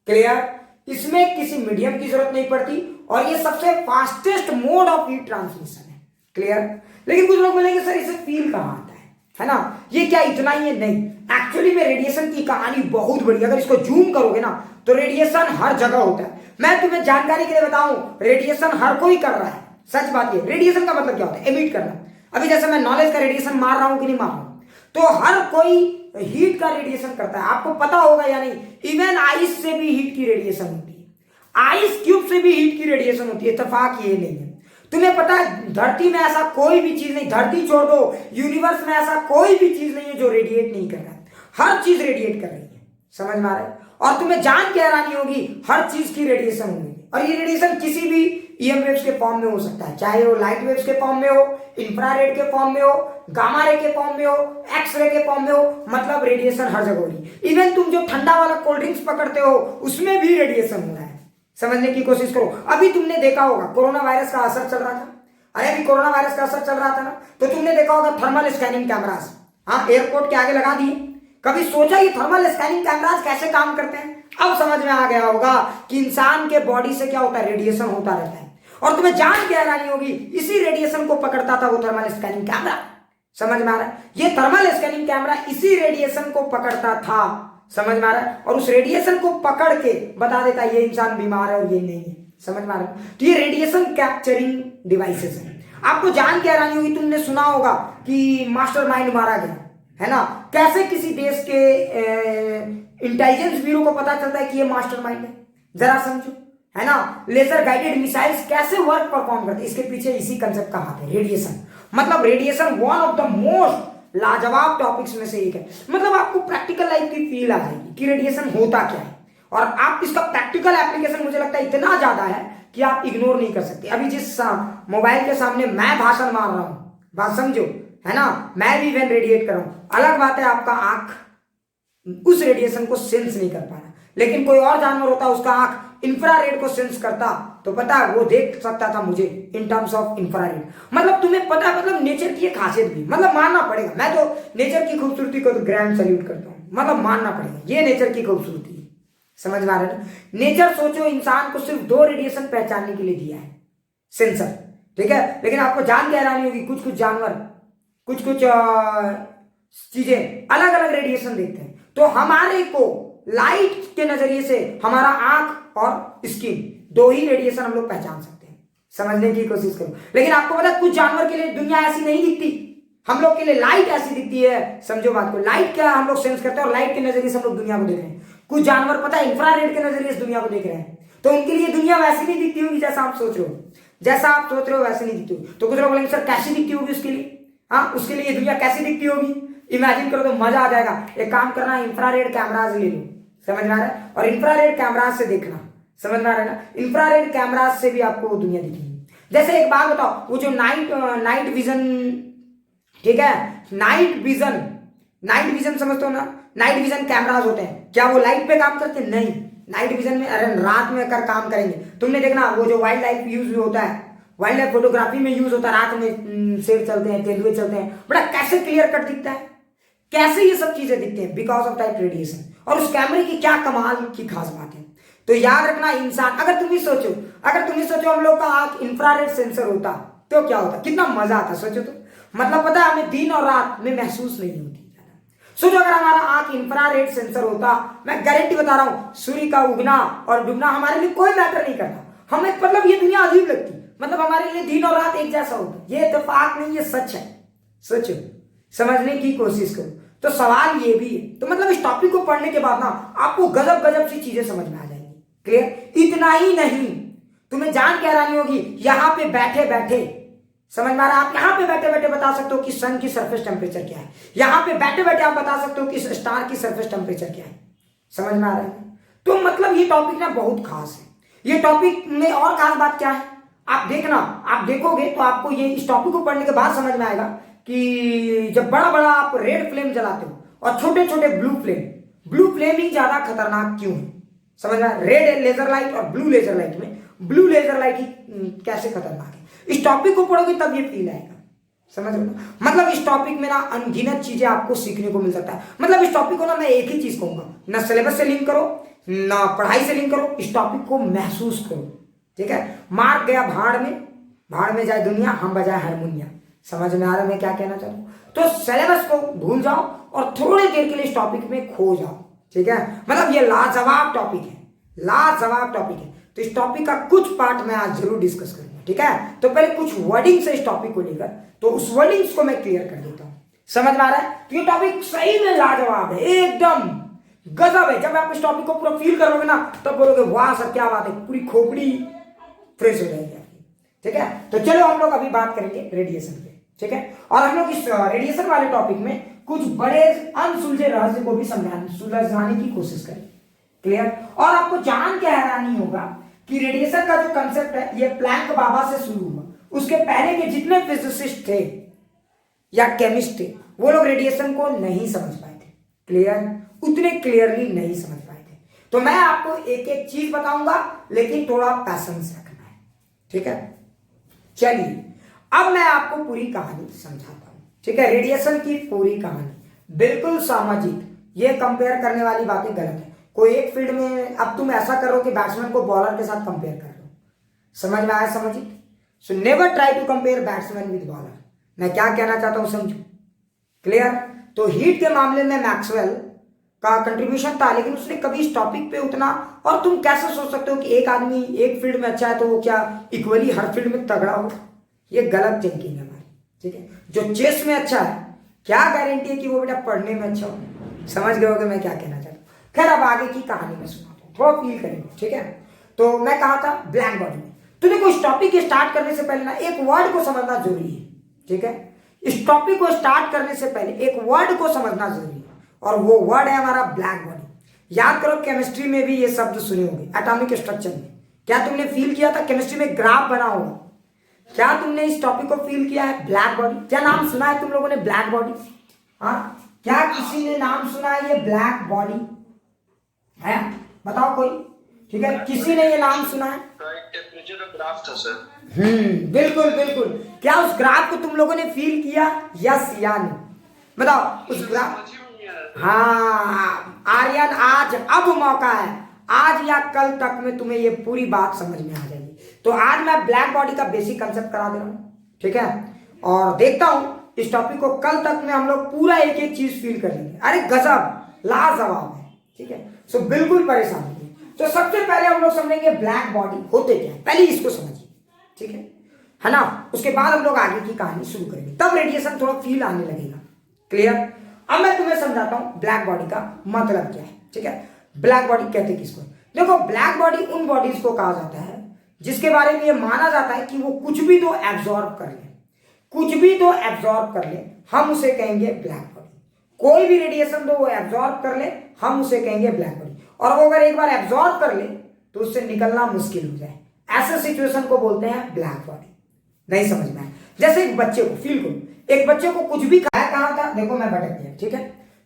क्लियर? इसमें किसी मीडियम की जरूरत नहीं पड़ती और ये सबसे fastest mode of heat transmission है। क्लियर? लेकिन कुछ लोग बोलेंगे सर इसे फील कहां आता है ना, ये क्या इतना ही है? नहीं, एक्चुअली में रेडिएशन की कहानी बहुत बड़ी। अगर इसको जूम करोगे ना तो रेडिएशन हर जगह होता है। मैं तुम्हें जानकारी के लिए बताऊं, रेडिएशन हर कोई कर रहा है। सच बात ये, रेडिएशन का मतलब क्या होता है? एमिट करना। अभी जैसे मैं नॉलेज का रेडिएशन मार रहा हूं कि नहीं मार रहा हूं, तो हर कोई हीट का रेडिएशन करता है। आपको पता होगा या नहीं, इवन आइस से भी हीट की रेडिएशन होती है, आइस क्यूब से भी हीट की रेडिएशन होती है। इत्तेफाक ये नहीं है। तुम्हें पता है धरती में ऐसा कोई भी चीज नहीं, धरती छोड़ दो, यूनिवर्स में ऐसा कोई भी चीज नहीं है जो रेडिएट नहीं कर रहा है। हर चीज रेडिएट कर रही है। समझ में आ रहा है? और तुम्हें जान के हैरानी होगी, हर चीज की रेडिएशन होगी। और ये रेडिएशन किसी भी ईएम वेव्स के फॉर्म में हो सकता है, चाहे वो लाइट वेव्स के फॉर्म में हो, इंफ्रारेड के फॉर्म में हो, गामा रे के फॉर्म में हो, एक्स रे के फॉर्म में हो, मतलब रेडिएशन हर जगह हो रही है। इवन तुम जो ठंडा वाला कोल्ड ड्रिंक्स पकड़ते हो उसमें भी रेडिएशन हो रहा है। समझने की कोशिश करो। अभी तुमने देखा होगा कोरोना वायरस का असर चल रहा था, अरे अभी कोरोना वायरस का असर चल रहा था ना, तो तुमने देखा होगा थर्मल स्कैनिंग कैमरास, हाँ, एयरपोर्ट के आगे लगा दिए। कभी सोचा ये थर्मल स्कैनिंग कैमरास कैसे काम करते हैं? अब समझ में आ गया होगा कि इंसान के बॉडी से क्या होता है, रेडिएशन होता रहता है। और तुम्हें जान के हैरानी होगी, इसी रेडिएशन को पकड़ता था वो थर्मल स्कैनिंग कैमरा। समझ में आ रहा है? ये थर्मल स्कैनिंग कैमरा इसी रेडिएशन को पकड़ता था। समझ में आ रहा है? और उस रेडिएशन को पकड़ के बता देता है ये इंसान बीमार है और ये नहीं है। समझ में आ रहा है? तो ये रेडिएशन कैप्चरिंग डिवाइसेस हैं। आपको जान के हैरानी होगी, तुमने सुना होगा कि मास्टरमाइंड मारा गया, है ना। कैसे किसी देश के इंटेलिजेंस ब्यूरो को पता चलता है कि ये मास्टरमाइंड है? जरा समझो, है ना। लेजर गाइडेड मिसाइल्स कैसे वर्क परफॉर्म करते हैं? इसके पीछे इसी कंसेप्ट का हाथ है, रेडिएशन। मतलब radiation one of the most लाजवाब टॉपिक्स में से एक है। मतलब आपको प्रैक्टिकल लाइफ की फील आ जाएगी कि रेडिएशन होता क्या है, और आप इसका प्रैक्टिकल एप्लीकेशन मुझे लगता है इतना ज्यादा है कि आप इग्नोर नहीं कर सकते। अभी जिस मोबाइल के सामने मैं भाषण मार रहा हूं, बात समझो, है ना, मैं भी इवन रेडिएट कर रहा हूं। अलग बात है आपका आंख उस रेडिएशन को सेंस नहीं कर पा रहा, लेकिन कोई और जानवर होता, उसका आंख इंफ्रारेड को सेंस करता, तो पता है वो देख सकता था मुझे इन टर्म्स ऑफ इंफ्रारेड। मतलब तुम्हें पता है, मतलब नेचर की खासियत भी, मतलब मानना पड़ेगा। मैं तो नेचर की खूबसूरती को तो ग्रैंड सैल्यूट करता हूं, मतलब मानना पड़ेगा, ये नेचर की खूबसूरती है। समझ में आ रहा है? नेचर सोचो इंसान को सिर्फ 2 रेडिएशन पहचानने के लिए दिया है, सेंसर, ठीक है। लेकिन आपको जान के हैरानी होगी, कुछ कुछ जानवर, कुछ कुछ चीजें अलग अलग रेडिएशन देखते हैं। तो हमारे को लाइट के नजरिए से हमारा आंख और स्किन दो ही रेडिएशन हम लोग पहचान सकते हैं, समझने की कोशिश करो। लेकिन आपको पता है कुछ जानवर के लिए दुनिया ऐसी नहीं दिखती, हम लोग के लिए लाइट ऐसी दिखती है। समझो बात को, लाइट क्या हम लोग सेंस करते हैं और लाइट के नजरिए से हम लोग दुनिया को देख रहे हैं। कुछ जानवर पता है इंफ्रारेड के नजरिए से दुनिया को देख रहे हैं, तो उनके लिए दुनिया वैसी नहीं दिखती होगी जैसा आप सोच रहे हो, जैसा आप सोच रहे हो वैसे नहीं दिखती होगी। तो कुछ लोग बोलेंगे सर कैसी दिखती होगी उसके लिए, हाँ उसके लिए ये दुनिया कैसी दिखती होगी, इमेजिन करो तो मजा आ जाएगा। एक काम करना, इंफ्रारेड कैमराज ले लो, समझ में आ रहा है, और इंफ्रारेड कैमराज से देखना, समझ में आ रहा है ना, इंफ्रारेड कैमराज से भी आपको दुनिया दिखेगी। जैसे एक बात बताओ, वो जो नाइट विजन, ठीक है, नाइट विजन समझते हो ना, नाइट विजन कैमराज होते हैं, क्या वो लाइट पे काम करते हैं? नहीं, नाइट विजन में अरे रात में कर काम करेंगे। तुमने देखना वो जो वाइल्ड लाइफ यूज भी होता है, वाइल्ड लाइफ फोटोग्राफी में यूज होता है, रात में शेर चलते हैं, तेंदुए चलते हैं, बड़ा कैसे क्लियर कट दिखता है, कैसे ये सब चीजें दिखते हैं, बिकॉज ऑफ टाइप रेडिएशन। और उस कैमरे की क्या कमाल की खास बात है। तो याद रखना इंसान, अगर तुम ही सोचो हम लोग का आंख इंफ्रारेड सेंसर होता तो क्या होता, कितना मजा आता, सोचो तो। मतलब पता है हमें दिन और रात में महसूस नहीं होती। सोचो अगर हमारा आंख इंफ्रारेड सेंसर होता, मैं गारंटी बता रहा हूं, सूर्य का उगना और डूबना हमारे लिए कोई मैटर नहीं करता। हमें मतलब ये दुनिया अजीब लगती, मतलब हमारे लिए दिन और रात एक जैसा होता। ये इत्तेफाक नहीं, ये सच है। सोचो, समझने की कोशिश करो। तो सवाल ये भी है, तो मतलब इस टॉपिक को पढ़ने के बाद ना आपको गजब गजब सी चीजें समझ में आ जाएंगी। क्लियर? इतना ही नहीं, तुम्हें जान के हैरानी होगी, यहां पे बैठे बैठे, समझ में आ रहा है, आप यहां पे बैठे बैठे बता सकते हो कि सन की सरफेस टेम्परेचर क्या है, यहां पे बैठे बैठे आप बता सकते हो कि स्टार की सरफेस टेम्परेचर क्या है। समझ में आ रहा है? तो मतलब ये टॉपिक ना बहुत खास है। ये टॉपिक में और खास बात क्या है, आप देखना, आप देखोगे तो आपको ये इस टॉपिक को पढ़ने के बाद समझ में आएगा कि जब बड़ा बड़ा आप रेड फ्लेम जलाते हो और छोटे छोटे ब्लू फ्लेम ही ज्यादा खतरनाक क्यों है, समझ में? रेड लेजर लाइट और ब्लू लेजर लाइट में ब्लू लेजर लाइट ही कैसे खतरनाक है, इस टॉपिक को पढ़ोगे तब ये फील आएगा। समझ रहे हो? मतलब इस टॉपिक में ना अनगिनत चीजें आपको सीखने को मिल सकता है। मतलब इस टॉपिक को ना मैं एक ही चीज कहूंगा, ना सिलेबस से लिंक करो, ना पढ़ाई से लिंक करो, इस टॉपिक को महसूस करो। ठीक है? मार्क गया भाड़ में जाए दुनिया, हम बजाए हारमोनिया। समझ में आ रहा है मैं क्या कहना चाहता हूँ? तो सिलेबस को भूल जाओ और थोड़ी देर के लिए इस टॉपिक में खो जाओ। ठीक है? मतलब ये लाजवाब टॉपिक है, लाजवाब टॉपिक है। तो इस टॉपिक का कुछ पार्ट मैं आज जरूर डिस्कस करूंगा। ठीक है? तो पहले कुछ वर्डिंग से इस टॉपिक को लेकर, तो उस वर्डिंग्स को मैं क्लियर कर देता हूं। समझ में आ रहा है? तो ये टॉपिक सही में लाजवाब है, एकदम गजब है। जब आप इस टॉपिक को पूरा फील करोगे ना, तब बोलोगे वाह सर क्या बात है, पूरी खोपड़ी फ्रेश हो जाएगी आपकी। ठीक है? तो चलो हम लोग अभी बात करेंगे रेडिएशन पे। ठीक है? और हम लोग इस रेडिएशन वाले टॉपिक में कुछ बड़े अनसुलझे रहस्य को भी सुलझाने की कोशिश करें। क्लियर? और आपको जान के हैरानी होगा कि रेडिएशन का जो कंसेप्ट है ये प्लैंक बाबा से शुरू हुआ। उसके पहले के जितने फिजिसिस्ट थे या केमिस्ट थे, वो लोग रेडिएशन को नहीं समझ पाए थे। क्लियर? उतने क्लियरली नहीं समझ पाए थे। तो मैं आपको एक एक चीज बताऊंगा, लेकिन थोड़ा पैशंस रखना है। ठीक है? चलिए अब मैं आपको पूरी कहानी समझाता हूं। ठीक है? रेडिएशन की पूरी कहानी बिल्कुल सामाजिक, ये कंपेयर करने वाली बातें गलत है। कोई एक फील्ड में अब तुम ऐसा करो कि बैट्समैन को बॉलर के साथ कंपेयर कर लो। समझ में आया? समझिए। So never try to compare batsman with bowler. मैं क्या कहना चाहता हूं समझो। क्लियर? तो हीट के मामले में मैक्सवेल का कंट्रीब्यूशन था, लेकिन उसने कभी इस टॉपिक पे उतना, और तुम कैसे सोच सकते हो कि एक आदमी एक फील्ड में अच्छा है तो वो क्या इक्वली हर फील्ड में तगड़ा हो? ये गलत थिंकिंग है हमारी। ठीक है? जो चेस में अच्छा है, क्या गारंटी है कि वो बेटा पढ़ने में अच्छा हो? समझ गए होगे मैं क्या कहना चाहता हूँ। खैर अब आगे की कहानी में सुनाता हूँ, थोड़ा फील करेंगे। ठीक है? तो मैं कहा था ब्लैंक बॉडी में। तो देखो इस टॉपिक के स्टार्ट करने से पहले ना एक वर्ड को समझना जरूरी है। ठीक है? इस टॉपिक को स्टार्ट करने से पहले एक वर्ड को समझना जरूरी है, और वो वर्ड है हमारा ब्लैक बॉडी। याद करो केमिस्ट्री में भी ये शब्द सुने होंगे, एटॉमिक स्ट्रक्चर में। क्या तुमने फील किया था केमिस्ट्री में ग्राफ बना होगा? क्या तुमने इस टॉपिक को फील किया है? Black body. क्या नाम सुना है तुम लोगों ने ब्लैक बॉडी? हाँ, क्या किसी ने नाम सुना है ये ब्लैक बॉडी है? बताओ कोई। ठीक है? किसी ने ये नाम सुना है? टेम्परेचर का ग्राफ था सर। बिल्कुल बिल्कुल। क्या उस ग्राफ को तुम लोगों ने फील किया? यस या नो? बताओ उस ग्राफ। हाँ आर्यन, आज अब मौका है, आज या कल तक में तुम्हें ये पूरी बात समझ में आ जाएगी। तो आज मैं ब्लैक बॉडी का बेसिक कंसेप्ट करा दे रहा हूँ, ठीक है। और देखता हूँ इस टॉपिक को कल तक में हम लोग पूरा एक एक चीज फील कर लेंगे। अरे गजब लाजवाब है, ठीक है। सो बिल्कुल परेशान नहीं। तो सबसे पहले हम लोग समझेंगे ब्लैक बॉडी होते क्या है, पहले इसको समझिए, ठीक है ना। उसके बाद हम लोग आगे की कहानी शुरू करेंगे, तब रेडिएशन थोड़ा फील आने लगेगा। क्लियर। अब मैं तुम्हें समझाता हूं ब्लैक बॉडी का मतलब क्या है, ठीक है। ब्लैक बॉडी कहते किसको? देखो, ब्लैक बॉडी उन बॉडीज को कहा जाता है जिसके बारे में ये माना जाता है कि वो कुछ भी तो एब्जॉर्ब कर ले, कुछ भी तो एब्जॉर्ब कर ले, हम उसे कहेंगे ब्लैक बॉडी। कोई भी रेडिएशन दो वो एब्जॉर्ब कर ले, हम उसे कहेंगे ब्लैक बॉडी। और वो अगर एक बार एब्जॉर्ब कर ले तो उससे निकलना मुश्किल हो जाए, ऐसे सिचुएशन को बोलते हैं ब्लैक बॉडी। नहीं समझ में आया? जैसे एक बच्चे को फील करो, एक बच्चे को कुछ भी खाया कहा था, देखो मैं भटक गया, ठीक है।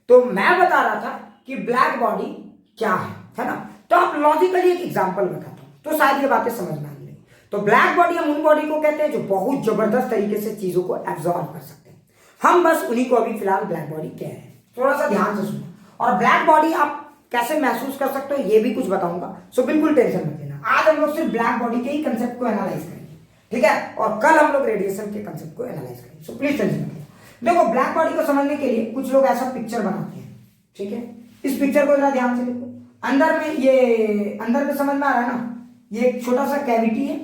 तो मैं बता रहा था कि ब्लैक बॉडी क्या है ना। तो आप लॉजिकली एक एग्जांपल बताता हूं तो शायद ये बातें समझ में आने लगी। तो ब्लैक बॉडी हम उन बॉडी को कहते हैं जो बहुत जबरदस्त तरीके से चीजों को एब्जॉर्ब कर सकते हैं। हम बस उन्हीं को अभी फिलहाल ब्लैक बॉडी कह रहे हैं। थोड़ा सा ध्यान से सुनो। और ब्लैक बॉडी आप कैसे महसूस कर सकते हो ये भी कुछ बताऊंगा, सो बिल्कुल टेंशन मत लेना। आज हम लोग सिर्फ ब्लैक बॉडी के ही कंसेप्ट को एनालाइज करेंगे, ठीक है। और कल हम लोग रेडिएशन के कंसेप्ट को एनालाइज करेंगे, सो प्लीज टेंशन मत लेना। देखो, ब्लैक बॉडी को समझने के लिए कुछ लोग ऐसा पिक्चर बनाते हैं, ठीक है। इस पिक्चर को जरा ध्यान से देखो। अंदर में ये अंदर में समझ में आ रहा है ना, ये एक छोटा सा कैविटी है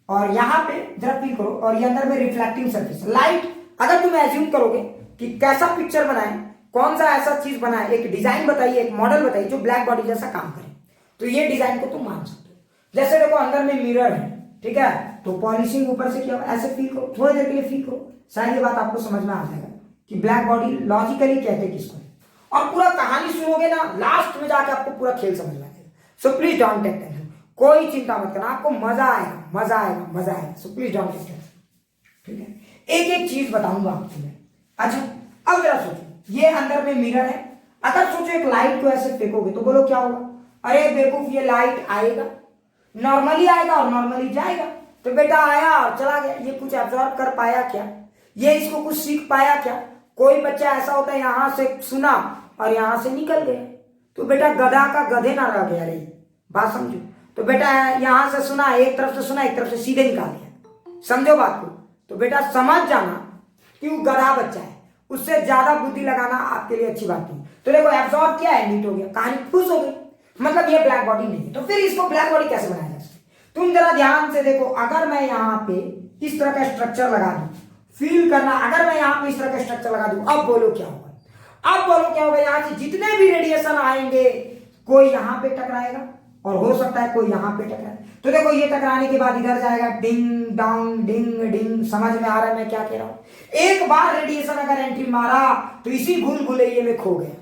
और यहाँ पे जरा फील करो, और ये अंदर में रिफ्लेक्टिंग सरफेस लाइट। अगर तुम एज्यूम करोगे कि कैसा पिक्चर बनाए, कौन सा ऐसा चीज बनाए, एक डिजाइन बताइए, एक मॉडल बताइए जो ब्लैक बॉडी जैसा काम करे, तो ये डिजाइन को तुम मान सकते हो। जैसे देखो, अंदर में मिरर है, ठीक है। तो पॉलिशिंग ऊपर से किया, ऐसे फील करो, थोड़ी देर के लिए फील करो, शायद ये बात आपको समझ में आ जाएगा कि ब्लैक बॉडी लॉजिकली कहते किसको। और पूरा कहानी सुनोगे ना, लास्ट में जाके आपको पूरा खेल समझ में आएगा। So please don't take tension, कोई चिंता मत करना, आपको मजा आएगा, मजा आएगा, मजा आएगा। So please don't take tension, ठीक है। एक एक चीज बताऊंगा आपको मैं। अच्छा, अब जरा सोचो, ये अंदर में मिरर है। अगर सोचो एक लाइट को ऐसे फेंकोगे तो बोलो क्या होगा? अरे बेवकूफ, ये लाइट आएगा, नॉर्मली आएगा और नॉर्मली जाएगा। तो बेटा आया और चला गया, ये कुछ एब्जॉर्ब कर पाया क्या? ये इसको कुछ सीख पाया क्या? कोई बच्चा ऐसा होता है यहां से सुना और यहां से निकल गया, तो बेटा गधा का गधे ना रह गया। रही बात समझो। तो बेटा यहां से सुना, एक तरफ से सुना, एक तरफ से सीधे निकाल दिया, समझो बात को। तो बेटा समझ जाना कि वो गधा बच्चा है, उससे ज्यादा बुद्धि लगाना आपके लिए अच्छी बात नहीं। तो देखो, एब्जॉर्ब किया है, नीट हो गया, कहानी खुश हो गई, मतलब ये ब्लैक बॉडी नहीं है। तो फिर इसको ब्लैक बॉडी कैसे बनाया जा सकता है? तुम जरा ध्यान से देखो। अगर मैं यहाँ पे इस तरह का स्ट्रक्चर लगा दूं, फील करना, अगर मैं यहाँ पे इस तरह का स्ट्रक्चर लगा दूं, अब बोलो क्या होगा? अब बोलो क्या होगा? यहाँ से जितने भी रेडिएशन आएंगे, कोई यहाँ पे टकराएगा और हो सकता है कोई यहाँ पे टकराए। तो देखो, ये टकराने के बाद इधर जाएगा, डिंग डोंग डिंग डिंग। समझ में आ रहा है मैं क्या कह रहा हूं? एक बार रेडिएशन अगर एंट्री मारा तो इसी भूल भुलैये में खो गया।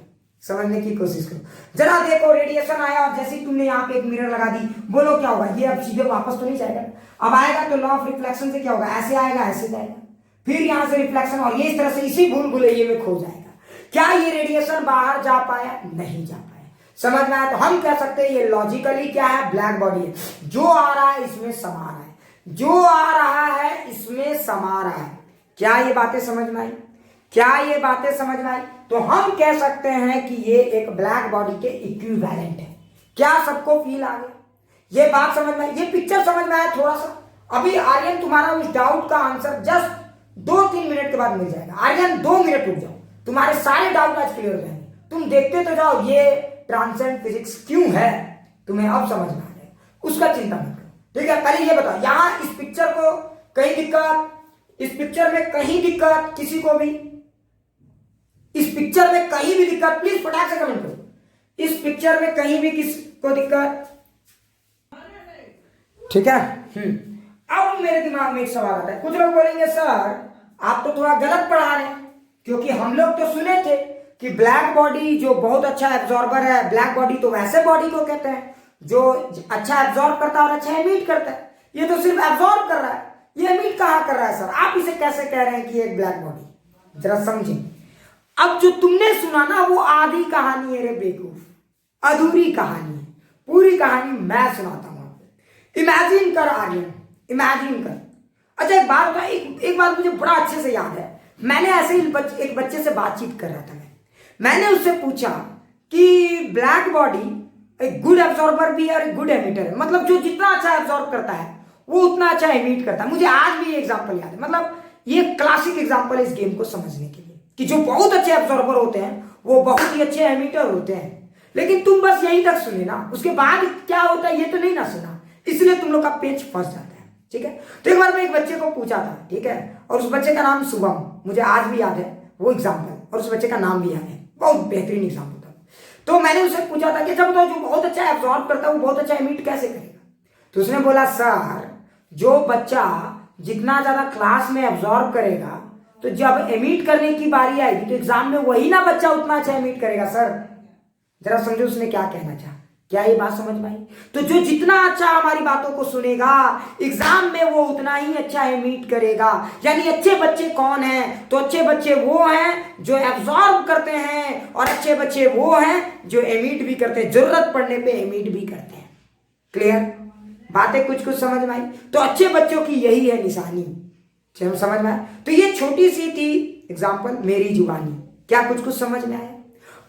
समझने की कोशिश करो जरा। देखो, रेडिएशन आया और जैसे ही तुमने यहाँ पे एक मिरर लगा दी, बोलो क्या होगा? ये अब सीधे वापस तो नहीं जाएगा। अब आएगा तो लॉ ऑफ रिफ्लेक्शन से क्या होगा? ऐसे आएगा, ऐसे जाएगा, फिर यहां से रिफ्लेक्शन, और ये इस तरह से इसी भूल भुलैये में खो जाएगा। क्या ये रेडिएशन बाहर जा पाया? नहीं जा पाया। समझ में आया? तो हम कह सकते हैं ये लॉजिकली क्या है? ब्लैक बॉडी है। जो आ रहा है इसमें समा रहा है, जो आ रहा है इसमें समा रहा है। क्या ये बातें समझ में आई? क्या ये बातें समझ में आई? तो हम कह सकते हैं कि ये एक ब्लैक बॉडी के इक्विवेलेंट है। क्या सबको फील आ गया? ये बात समझ में आई? ये पिक्चर समझ में आया थोड़ा सा? अभी आर्यन तुम्हारा उस डाउट का आंसर जस्ट 2-3 मिनट के बाद मिल जाएगा। आर्यन 2 मिनट रुक जाओ, तुम्हारे सारे डाउट आज क्लियर हो जाएंगे। तुम देखते तो जाओ ये ट्रांसेंड फिजिक्स क्यों है, तुम्हें अब समझ में आ जाएगा, उसका चिंता मत करो, ठीक है। पहले ये बताओ, यहां इस पिक्चर को कहीं दिक्कत, इस पिक्चर में कहीं दिक्कत किसी को भी? इस पिक्चर में कहीं भी दिक्कत? प्लीज फटाक से कमेंट करो। इस पिक्चर में कहीं भी किसी को दिक्कत? ठीक है। अब मेरे दिमाग में एक सवाल आता है। कुछ लोग बोलेंगे सर आप तो थोड़ा गलत पढ़ा रहे हैं, क्योंकि हम लोग तो सुने थे कि ब्लैक बॉडी जो बहुत अच्छा एब्जॉर्बर है, ब्लैक बॉडी तो वैसे बॉडी को कहते हैं जो अच्छा एब्जॉर्ब करता है और अच्छा एमिट करता है। ये तो सिर्फ एब्जॉर्ब कर रहा है, ये एमिट कहां कर रहा है सर? आप इसे कैसे कह रहे हैं कि एक ब्लैक बॉडी? जरा समझें। अब जो तुमने सुना ना वो आधी कहानी है रे बेवकूफ, अधूरी कहानी है। पूरी कहानी मैं सुनाता हूं आपको। इमेजिन कर आर्यन, इमेजिन कर। अच्छा एक बात बता, एक बात मुझे बड़ा अच्छे से याद है। मैंने ऐसे ही एक बच्चे से बातचीत कर रहा था। मैंने उससे पूछा कि ब्लैक बॉडी एक गुड एब्जॉर्बर भी है और एक गुड एमिटर है, मतलब जो जितना अच्छा एब्जॉर्ब करता है वो उतना अच्छा एमिट करता है। मुझे आज भी ये एग्जांपल याद है, मतलब ये क्लासिक एग्जांपल है इस गेम को समझने के लिए कि जो बहुत अच्छे एब्जॉर्बर होते हैं वो बहुत ही अच्छे एमिटर होते हैं। लेकिन तुम बस यहीं तक सुने ना, उसके बाद क्या होता है ये तो नहीं ना सुना, इसलिए तुम लोग का पेज फंस जाता है। ठीक है, तो एक बार मैं एक बच्चे को पूछा था, ठीक है, और उस बच्चे का नाम शुभम, मुझे आज भी याद है वो एग्जाम्पल, और उस बच्चे का नाम भी याद है, बहुत बेहतरीन एग्जाम्पल था। तो मैंने उससे पूछा था कि जब तो जो बहुत अच्छा एब्जॉर्ब करता है वो बहुत अच्छा एमिट कैसे करेगा? तो उसने बोला सर, जो बच्चा जितना ज्यादा क्लास में एब्जॉर्ब करेगा तो जब एमिट करने की बारी आएगी तो एग्जाम में वही ना बच्चा उतना अच्छा एमिट करेगा। सर जरा समझो उसने क्या कहना चाहा, क्या ये बात समझ में आई? तो जो जितना अच्छा हमारी बातों को सुनेगा एग्जाम में वो उतना ही अच्छा एमिट करेगा। यानी अच्छे बच्चे कौन हैं? तो अच्छे बच्चे वो हैं जो एब्जॉर्ब करते हैं, और अच्छे बच्चे वो हैं जो एमिट भी करते हैं, जरूरत पड़ने पे एमिट भी करते हैं। क्लियर? बातें कुछ कुछ समझ में आई? तो अच्छे बच्चों की यही है निशानी। चलो समझ में आया? तो ये छोटी सी थी एग्जाम्पल मेरी जुबानी। क्या कुछ कुछ समझ में आया?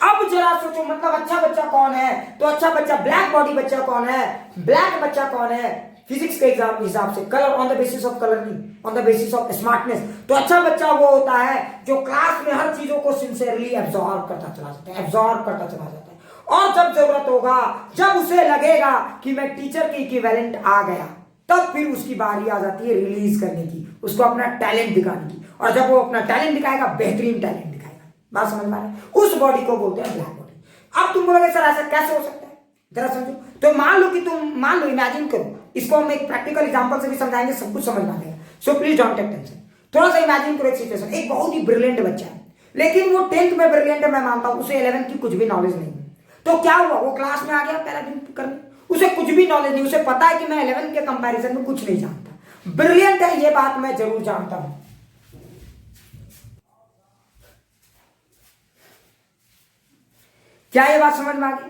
अब जरा सोचो, मतलब अच्छा बच्चा कौन है? तो अच्छा बच्चा, ब्लैक बॉडी बच्चा कौन है? ब्लैक बच्चा कौन है? फिजिक्स के एग्जाम हिसाब से colour on the basis of colour नहीं, on the basis of smartness. तो अच्छा बच्चा वो होता है जो क्लास में हर चीजों को सिंसियरली एब्जॉर्ब करता चला जाता है, एब्जॉर्ब करता चला जाता है, और जब जरूरत होगा, जब उसे लगेगा कि मैं टीचर के इक्विवेलेंट आ गया, तब फिर उसकी बारी आ जाती है रिलीज करने की, उसको अपना टैलेंट दिखाने की। और जब वो अपना टैलेंट दिखाएगा, बेहतरीन टैलेंट दिखाएगा। बात समझ में आ रहा है? उस बॉडी को बोलते हैं ब्लैक बॉडी। अब तुम बोलोगे सर ऐसा कैसे हो सकता है? जरा समझो। तो मान लो इमेजिन करो, इसको हम एक प्रैक्टिकल एग्जांपल से भी समझाएंगे, सब कुछ समझ में आ जाएगा। So please don't take tension. थोड़ा सा इमेजिन करो एक सिचुएशन, एक बहुत ही ब्रिलियंट बच्चा है, लेकिन वो 10th में ब्रिलियंट है, मैं मानता हूं, उसे 11th की कुछ भी नॉलेज नहीं है। तो क्या हुआ? वो क्लास में आ गया पहला दिन करने, उसे कुछ भी नॉलेज नहीं, उसे पता है कि मैं 11th के कंपैरिजन में कुछ नहीं जानता। ब्रिलियंट है ये बात मैं जरूर जानता हूं। क्या ये बात समझ में आ गई?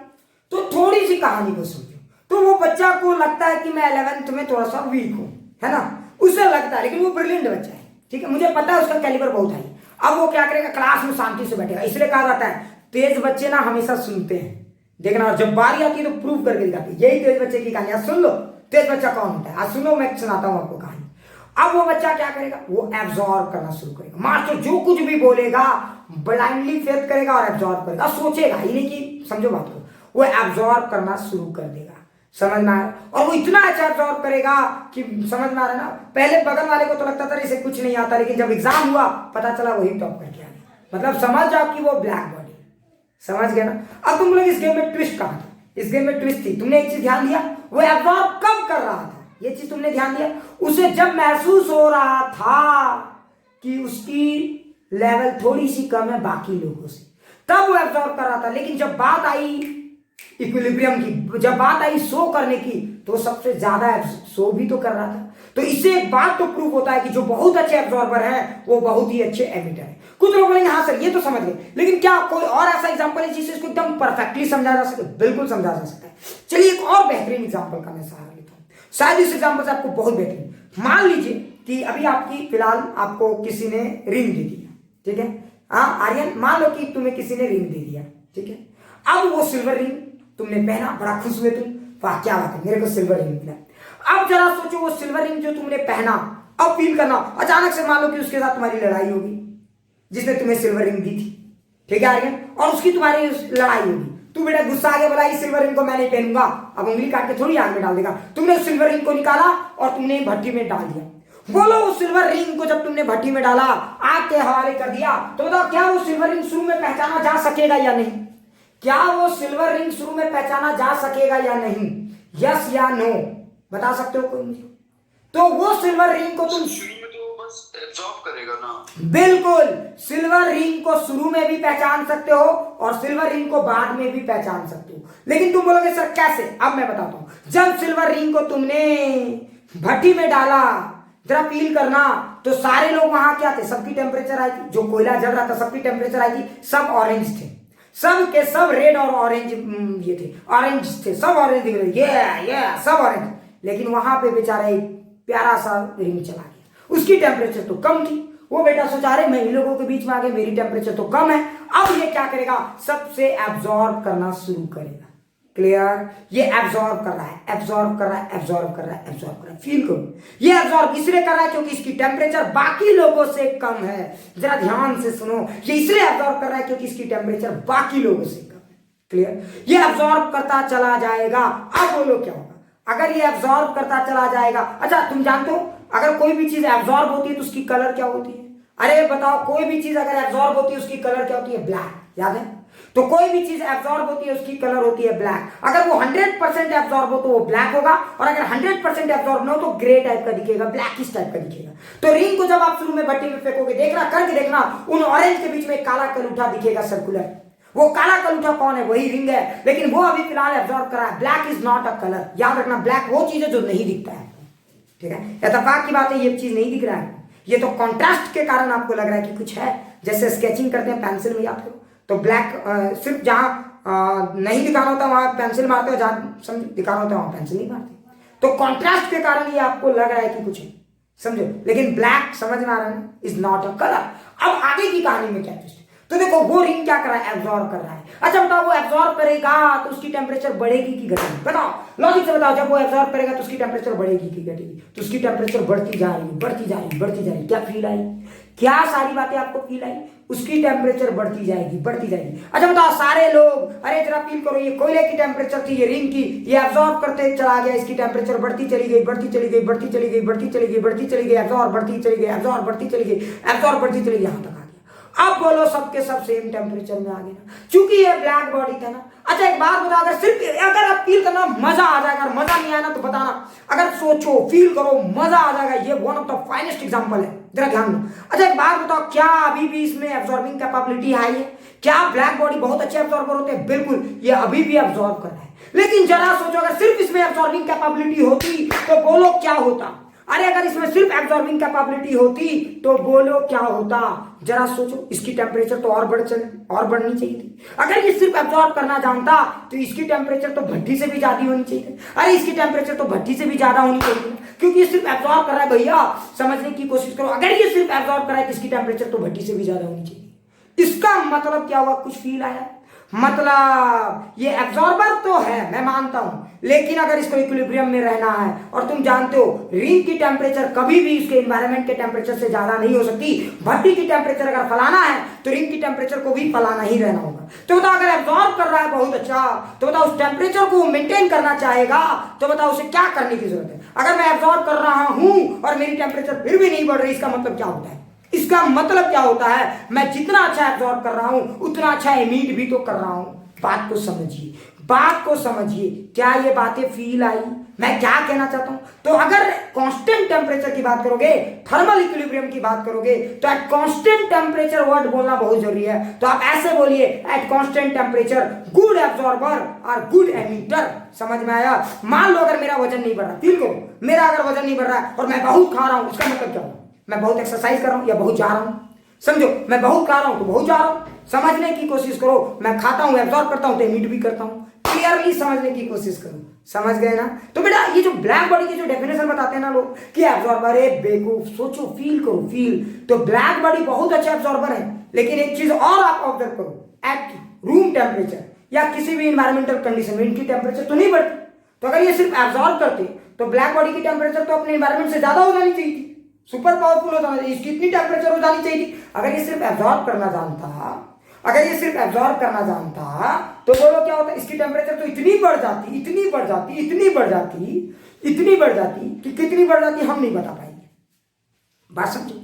तो थोड़ी सी कहानी को समझो। तो वो बच्चा को लगता है कि मैं 11th में थोड़ा सा वीक हूं, है ना, उसे लगता है, लेकिन वो ब्रिलियंट बच्चा है, ठीक है, मुझे पता है उसका कैलिबर बहुत हाई। अब वो क्या करेगा? क्लास में शांति से बैठेगा। इसलिए कहा जाता है तेज बच्चे ना हमेशा सुनते हैं, देखना, जब बारी आती है तो प्रूव करके दिखाते हैं। यही तेज बच्चे की कहानी। आज सुन लो तेज बच्चा कौन होता है, आज सुनो, मैं सुनाता हूं आपको कहानी। अब वो बच्चा क्या करेगा? वो एब्जॉर्ब करना शुरू करेगा। मास्टर जो कुछ भी बोलेगा ब्लाइंडली फेथ करेगा और एब्जॉर्ब करेगा, सोचेगा ही नहीं कि, समझो बात को, वो एब्जॉर्ब करना शुरू कर देगा। समझ में आ रहा? और वो इतना अच्छा एब्जॉर्ब करेगा कि, समझ में आ रहा है ना, पहले बगल वाले को तो लगता था इसे कुछ नहीं आता, लेकिन जब एग्जाम हुआ पता चला वही टॉप करके आ गया। मतलब समझ जाओ कि वो ब्लैक बॉडी। समझ गया ना? अब तुम लोग इस गेम में ट्विस्ट कहां था? इस गेम में ट्विस्ट थी, तुमने एक चीज ध्यान दिया, वो एब्जॉर्ब कब कर रहा था? ये चीज तुमने ध्यान दिया, उसे जब महसूस हो रहा था कि उसकी लेवल थोड़ी सी कम है बाकी लोगों से, तब वो एब्जॉर्ब कर रहा था। लेकिन जब बात आई इक्विलिब्रियम की, जब बात आई शो करने की, तो सबसे ज्यादा शो भी तो कर रहा था। तो इससे एक बात तो प्रूव होता है कि जो बहुत अच्छे एब्जॉर्बर हैं वो बहुत ही अच्छे एमिटर हैं। कुछ लोग बोलेंगे हाँ सर ये तो समझ गए, लेकिन क्या कोई और ऐसा एग्जांपल है जिससे इसको एकदम परफेक्टली समझा जा सके? बिल्कुल समझा जा सकता है। चलिए एक और बेहतरीन एग्जांपल का मैं सहारा लेता हूं, शायद इस एग्जांपल से आपको बहुत बेहतरीन। मान लीजिए कि अभी आपकी फिलहाल आपको किसी ने रिंग दे दिया, ठीक है, हाँ आर्यन, मान लो कि तुम्हें किसी ने रिंग दे दिया, ठीक है। अब वो सिल्वर रिंग तुमने पहना, बड़ा खुश हुए तुम, वाह क्या बात है मेरे को सिल्वर रिंग मिला। अब जरा सोचो वो सिल्वर रिंग जो तुमने पहना, अब फील करना, अचानक से मान लो कि उसके साथ तुम्हारी लड़ाई होगी जिसने तुम्हें सिल्वर रिंग दी थी, ठीक है आर्यन, और उसकी तुम्हारी लड़ाई होगी। तू बेटा गुस्सा आ गया, बोला इस सिल्वर रिंग को मैं नहीं पहनूंगा, अब उंगली काट के थोड़ी आग में डाल देगा। तुमने उस सिल्वर रिंग को निकाला और तुमने भट्टी में डाल दिया। बोलो उस सिल्वर रिंग को जब तुमने भट्टी में डाला, आग के हवाले कर दिया, तो बताओ क्या वो सिल्वर रिंग शुरू में पहचाना जा सकेगा या नहीं? क्या वो सिल्वर रिंग शुरू में पहचाना जा सकेगा या नहीं? यस या नो बता सकते हो कोई मुझे? तो वो सिल्वर रिंग को तुम शुरू में तो बस एब्जॉर्ब करेगा ना। बिल्कुल, सिल्वर रिंग को शुरू में भी पहचान सकते हो और सिल्वर रिंग को बाद में भी पहचान सकते हो। लेकिन तुम बोलोगे सर कैसे? अब मैं बताता हूं। जब सिल्वर रिंग को तुमने भट्टी में डाला, जरा फील करना, तो सारे लोग वहां क्या थे? सबकी टेम्परेचर आई थी, जो कोयला जल रहा था सबकी टेम्परेचर आई थी, सब ऑरेंज थे, सब के सब रेड और ऑरेंज ये थे, ऑरेंज थे, सब ऑरेंज दिख रहे, ये सब ऑरेंज। लेकिन वहां पे बेचारा एक प्यारा सा रिंग चला गया, उसकी टेम्परेचर तो कम थी। वो बेटा सोचा रहे मैं इन लोगों के बीच में आ गया, मेरी टेम्परेचर तो कम है। अब ये क्या करेगा? सबसे एब्जॉर्ब करना शुरू करेगा। क्लियर? ये एब्जॉर्ब कर रहा है, एब्जॉर्ब कर रहा है, एब्जॉर्ब कर रहा है, एब्जॉर्ब कर रहा है। फील करो, ये एब्जॉर्ब इसलिए कर रहा है क्योंकि इसकी टेम्परेचर बाकी लोगों से कम है। जरा ध्यान से सुनो, ये इसलिए एब्जॉर्ब कर रहा है क्योंकि इसकी टेम्परेचर बाकी लोगों से कम है। क्लियर? ये एब्जॉर्ब करता चला जाएगा। अब बोलो क्या होगा अगर ये एब्जॉर्ब करता चला जाएगा? अच्छा, तुम जानते हो अगर कोई भी चीज एब्जॉर्ब होती है तो उसकी कलर क्या होती है? अरे बताओ, कोई भी चीज अगर एब्जॉर्ब होती है उसकी कलर क्या होती है? ब्लैक। याद है? तो कोई भी चीज एब्जॉर्ब होती है उसकी कलर होती है ब्लैक। अगर वो 100% एब्जॉर्ब हो तो वो ब्लैक होगा, और अगर 100% एब्जॉर्ब ना हो तो ग्रे टाइप का दिखेगा, ब्लैकिश टाइप का दिखेगा। तो रिंग को जब आप शुरू में भट्टी में फेंकोगे, देखना, करके देखना, उन ऑरेंज के बीच में काला कलूठा दिखेगा सर्कुलर। वो काला कलूठा कौन है? वही रिंग है, लेकिन वो अभी फिलहाल एब्जॉर्ब कर रहा है। Black is not a colour. याद रखना, ब्लैक वो चीज है जो नहीं दिखता है। ठीक है, इत्तेफाक की बात है, ये चीज नहीं दिख रहा है। ये तो कॉन्ट्रास्ट के कारण आपको लग रहा है कि कुछ है। जैसे स्केचिंग करते हैं पेंसिल में, याद करो, तो ब्लैक सिर्फ जहां नहीं दिखाना होता वहां पेंसिल मारते हो, जहां समझो दिखाना होता है वहां पेंसिल नहीं मारते। तो कॉन्ट्रास्ट के कारण ये आपको लग रहा है कि कुछ है, समझो। लेकिन ब्लैक, समझ में आ रहा है ना, इज नॉट अ कलर। अब आगे की कहानी में क्या ट्विस्ट है? तो देखो, वो रिंग क्या कर रहा है? एब्जॉर्ब कर रहा है। अच्छा बताओ, वो एब्जॉर्ब करेगा तो उसकी टेम्परेचर बढ़ेगी कि घटेगी? बताओ, लॉजिक से बताओ। जब वो एब्जॉर्ब करेगा तो उसकी टेम्परेचर बढ़ेगी कि घटेगी? तो उसकी टेम्परेचर बढ़ती जा रही है, बढ़ती जा रही है, बढ़ती जा रही है। क्या फील आई? क्या सारी बातें आपको फील आई? उसकी टेम्परेचर बढ़ती जाएगी, बढ़ती जाएगी। अच्छा बताओ, सारे लोग, अरे जरा फील करो, ये कोयले की टेम्परेचर थी, ये रिंग की, ये एब्जॉर्ब करते चला गया, इसकी टेम्परेचर बढ़ती चली गई, बढ़ती चली गई, बढ़ती चली गई, बढ़ती चली गई, बढ़ती चली गई, एब्जॉर्ब बढ़ती चली गई, एब्जॉर्ब बढ़ती चली गई, एब्जॉर्ब बढ़ती चली गई, यहां तक। अब बोलो, सबके सब सेम टेम्परेचर में आ गए ना, क्योंकि ये ब्लैक बॉडी था ना। अच्छा एक बात बताओ, अगर आप फील करना, मजा आ जाएगा। मजा नहीं आया ना तो बताना। अगर सोचो, फील करो, मजा आ जाएगा। ये one of the finest example है, जरा ध्यान दो। अच्छा एक बात बताओ, क्या अभी भी इसमें एब्जॉर्बिंग कैपेबिलिटी हाई है? क्या ब्लैक बॉडी बहुत अच्छे एब्जॉर्बर होते हैं? बिल्कुल, ये अभी भी एब्जॉर्ब कर रहा है। लेकिन जरा सोचो, अगर सिर्फ इसमें एब्जॉर्बिंग कैपेबिलिटी होती तो बोलो क्या होता? अरे अगर इसमें सिर्फ एब्जॉर्बिंग कैपेबिलिटी होती तो बोलो क्या होता? जरा सोचो, इसकी टेम्परेचर तो और बढ़नी चाहिए थी। अगर ये सिर्फ एब्जॉर्ब करना जानता तो इसकी टेम्परेचर तो भट्टी से भी ज्यादा होनी चाहिए। अरे इसकी टेम्परेचर तो भट्टी से भी ज्यादा होनी चाहिए, क्योंकि ये सिर्फ एब्जॉर्ब कर रहा है। भैया समझने की कोशिश करो, अगर ये सिर्फ एब्जॉर्ब कर रहा है तो इसकी टेम्परेचर तो भट्टी से भी ज्यादा होनी चाहिए। इसका मतलब क्या हुआ? कुछ फील आया? मतलब ये एब्जॉर्बर तो है, मैं मानता हूं, लेकिन अगर इसको इक्विलिब्रियम में रहना है, और तुम जानते हो रिंग की टेम्परेचर कभी भी उसके एनवायरनमेंट के टेम्परेचर से ज्यादा नहीं हो सकती। भट्टी की टेम्परेचर अगर फलाना है तो रिंग की टेम्परेचर को भी फलाना ही रहना होगा। तो बताओ, अगर एब्जॉर्ब कर रहा है बहुत अच्छा, तो बताओ उस टेम्परेचर को मेंटेन करना चाहेगा, तो बताओ उसे क्या करने की जरूरत है? अगर मैं एब्जॉर्ब कर रहा हूं और मेरी टेम्परेचर फिर भी नहीं बढ़ रही, इसका मतलब क्या होता है? इसका मतलब क्या होता है? मैं जितना अच्छा एब्जॉर्ब कर रहा हूं उतना अच्छा एमिट भी तो कर रहा हूं। बात को समझिए, बात को समझिए। क्या ये बातें फील आई? मैं क्या कहना चाहता हूं? तो अगर कांस्टेंट टेम्परेचर की बात करोगे, थर्मल इक्विलिब्रियम की बात करोगे, तो एट कांस्टेंट टेम्परेचर वर्ड बोलना बहुत जरूरी है। तो आप ऐसे बोलिए, eight constant temperature good absorber और गुड एमिटर। समझ में आया? मान लो अगर मेरा वजन नहीं बढ़ रहा, फील करो, मेरा अगर वजन नहीं बढ़ रहा है और मैं बहुत खा रहा हूं, इसका मतलब क्या हुआ? मैं बहुत एक्सरसाइज कर रहा हूं या बहुत जा रहा हूं? समझो, मैं बहुत खा रहा हूं तो बहुत जा रहा हूं। समझने की कोशिश करो, मैं खाता हूं, एब्जॉर्ब करता हूं तो एमिट भी करता हूं। क्लियरली समझने की कोशिश करो। समझ गए ना? तो बेटा, ये जो ब्लैक बॉडी की जो डेफिनेशन बताते हैं ना लोग कि एब्जॉर्बर है, बेवकूफ, सोचो, फील करो, फील। तो ब्लैक बॉडी बहुत अच्छा एब्जॉर्बर है, लेकिन एक चीज और आप ऑब्जर्व करो, एट रूम टेम्परेचर या किसी भी इन्वायरमेंटल कंडीशन में इनकी टेम्परेचर तो नहीं बढ़ती। तो अगर ये सिर्फ एब्जॉर्ब करते तो ब्लैक बॉडी की टेम्परेचर तो अपने इन्वायरमेंट से ज्यादा हो जानी चाहिए थी, सुपर पावरफुल हो जाना चाहिए, इसकी इतनी टेम्परेचर हो जानी चाहिए थी। अगर ये सिर्फ एब्जॉर्ब करना जानता, अगर ये सिर्फ एब्जॉर्ब करना जानता, तो बोलो क्या होता? इसकी टेम्परेचर तो इतनी बढ़ जाती, इतनी बढ़ जाती, इतनी बढ़ जाती, इतनी बढ़ जाती कि कितनी बढ़ जाती हम नहीं बता पाएंगे। बात समझो?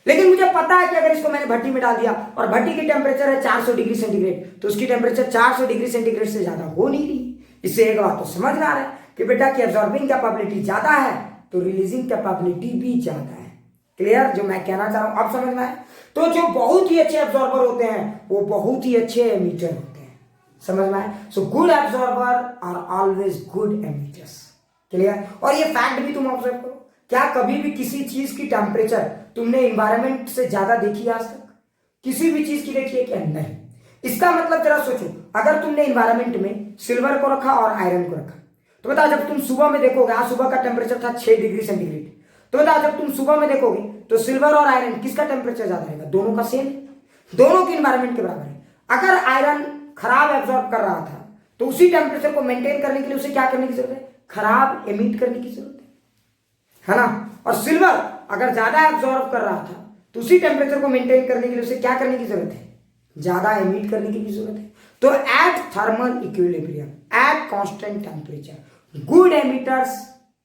लेकिन मुझे पता है कि अगर इसको मैंने भट्टी में डाल दिया और भट्टी की टेम्परेचर है 400 डिग्री सेंटीग्रेड, तो उसकी टेम्परेचर 400 डिग्री सेंटीग्रेड से ज्यादा हो नहीं रही। इससे एक बात तो समझ में आ रहा है कि बेटा की एब्जॉर्बिंग कैपेबिलिटी ज्यादा है तो रिलीजिंग कैपेबिलिटी भी ज्यादा है। क्लियर? जो मैं कहना चाह रहा हूं अब समझ में आया? तो जो बहुत ही अच्छे एब्जॉर्बर होते हैं वो बहुत ही अच्छे एमिटर होते हैं। समझ में आया? So good absorber are always good emitters. Clear? और ये फैक्ट भी तुम ऑब्जर्व करो, क्या कभी भी किसी चीज की टेम्परेचर तुमने इन्वायरमेंट से ज्यादा देखी आज तक? किसी भी चीज की देखी है क्या? नहीं। इसका मतलब जरा सोचो, अगर तुमने इन्वायरमेंट में सिल्वर को रखा और आयरन को रखा, तो बताओ जब तुम सुबह में देखोगे, आज सुबह का टेम्परेचर था 6 डिग्री सेंटीग्रेड, तो बताओ जब तुम सुबह में देखोगे तो सिल्वर और आयरन किसका टेम्परेचर ज्यादा रहेगा? दोनों का सेम, दोनों की इन्वायरमेंट के बराबर है। अगर आयरन खराब एब्जॉर्ब कर रहा था तो उसी टेम्परेचर को मेंटेन करने के लिए उसे क्या करने की जरूरत है, खराब एमिट करने की जरूरत है ना। और सिल्वर अगर ज्यादा एब्जॉर्ब कर रहा था तो उसी टेम्परेचर को मेंटेन करने के लिए उसे क्या करने की जरूरत है, ज्यादा एमिट करने की भी जरूरत है। तो at thermal equilibrium at constant temperature good emitters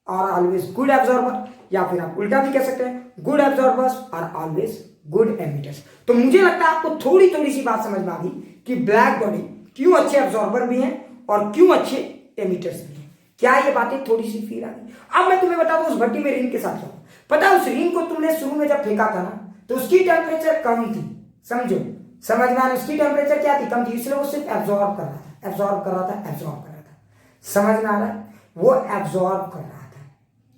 are always good absorber, या फिर आप उल्टा भी कह सकते हैं good absorbers are always good emitters. तो मुझे लगता है आपको थोड़ी थोड़ी सी बात समझ में आ गई कि ब्लैक बॉडी क्यों अच्छे एब्जॉर्बर भी हैं और क्यों अच्छे एमिटर्स भी हैं। क्या ये बातें थोड़ी सी फील आ गई। अब मैं तुम्हें बता दूं उस भट्टी में रिंग के साथ क्या हुआ। पता है उस रिंग को तुमने शुरू में जब फेंका था ना तो उसकी टेम्परेचर कम थी, समझो, समझ में आया, उसकी टेम्परेचर क्या थी, कम थी, इसलिए वो सिर्फ एब्जॉर्ब कर रहा था, एब्जॉर्ब कर रहा था, एब्जॉर्ब कर रहा था। समझ में आ रहा है, वो एब्जॉर्ब कर रहा था।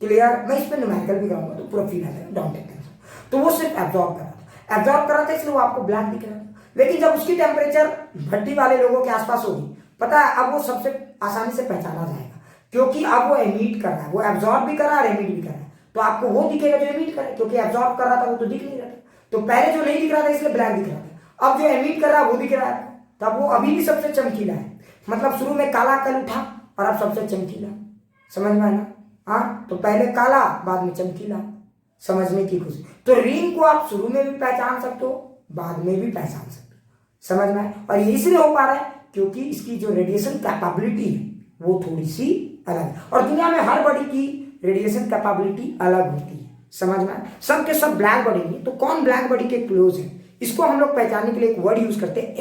क्लियर, मैं इस पर न्यूमेरिकल भी कराऊंगा तो पूरा फील आ जाएगा, डोंट टेक टेंशन। तो वो सिर्फ एब्जॉर्ब कर रहा था, एब्जॉर्ब कर रहा था, इसलिए वो आपको ब्लैक दिख रहा था। लेकिन जब उसकी टेम्परेचर भट्टी वाले लोगों के आसपास होगी, पता है अब वो सबसे आसानी से पहचाना जाएगा, क्योंकि अब वो एमिट कर रहा है, वो एब्जॉर्ब भी कर रहा है और एमिट भी कर रहा है। तो आपको वो दिखेगा जो एमिट कर रहा है, क्योंकि एब्जॉर्ब कर रहा था वो तो दिख नहीं रहा था। तो पहले जो नहीं दिख रहा था इसलिए ब्लैक दिख रहा था, अब जो एमिट कर रहा है वो दिख रहा है, तब वो अभी भी सबसे चमकीला है। मतलब शुरू में काला कल उठा और अब सबसे चमकीला। समझ में आया ना, हाँ, तो पहले काला बाद में चमकीला, समझने की कोशिश। तो रिंग को आप शुरू में भी पहचान सकते हो, बाद में भी पहचान सकते हो, समझ में आया। और ये इसलिए हो पा रहा है क्योंकि इसकी जो रेडिएशन कैपेबिलिटी है वो थोड़ी सी अलग है। और दुनिया में हर बॉडी की रेडिएशन कैपेबिलिटी अलग होती है, समझ में आया। सब के सब ब्लैक बॉडी नहीं, तो कौन ब्लैक बॉडी के क्लोज है, इसको हम लोग पहचानने के लिए एक वर्ड यूज करते हैं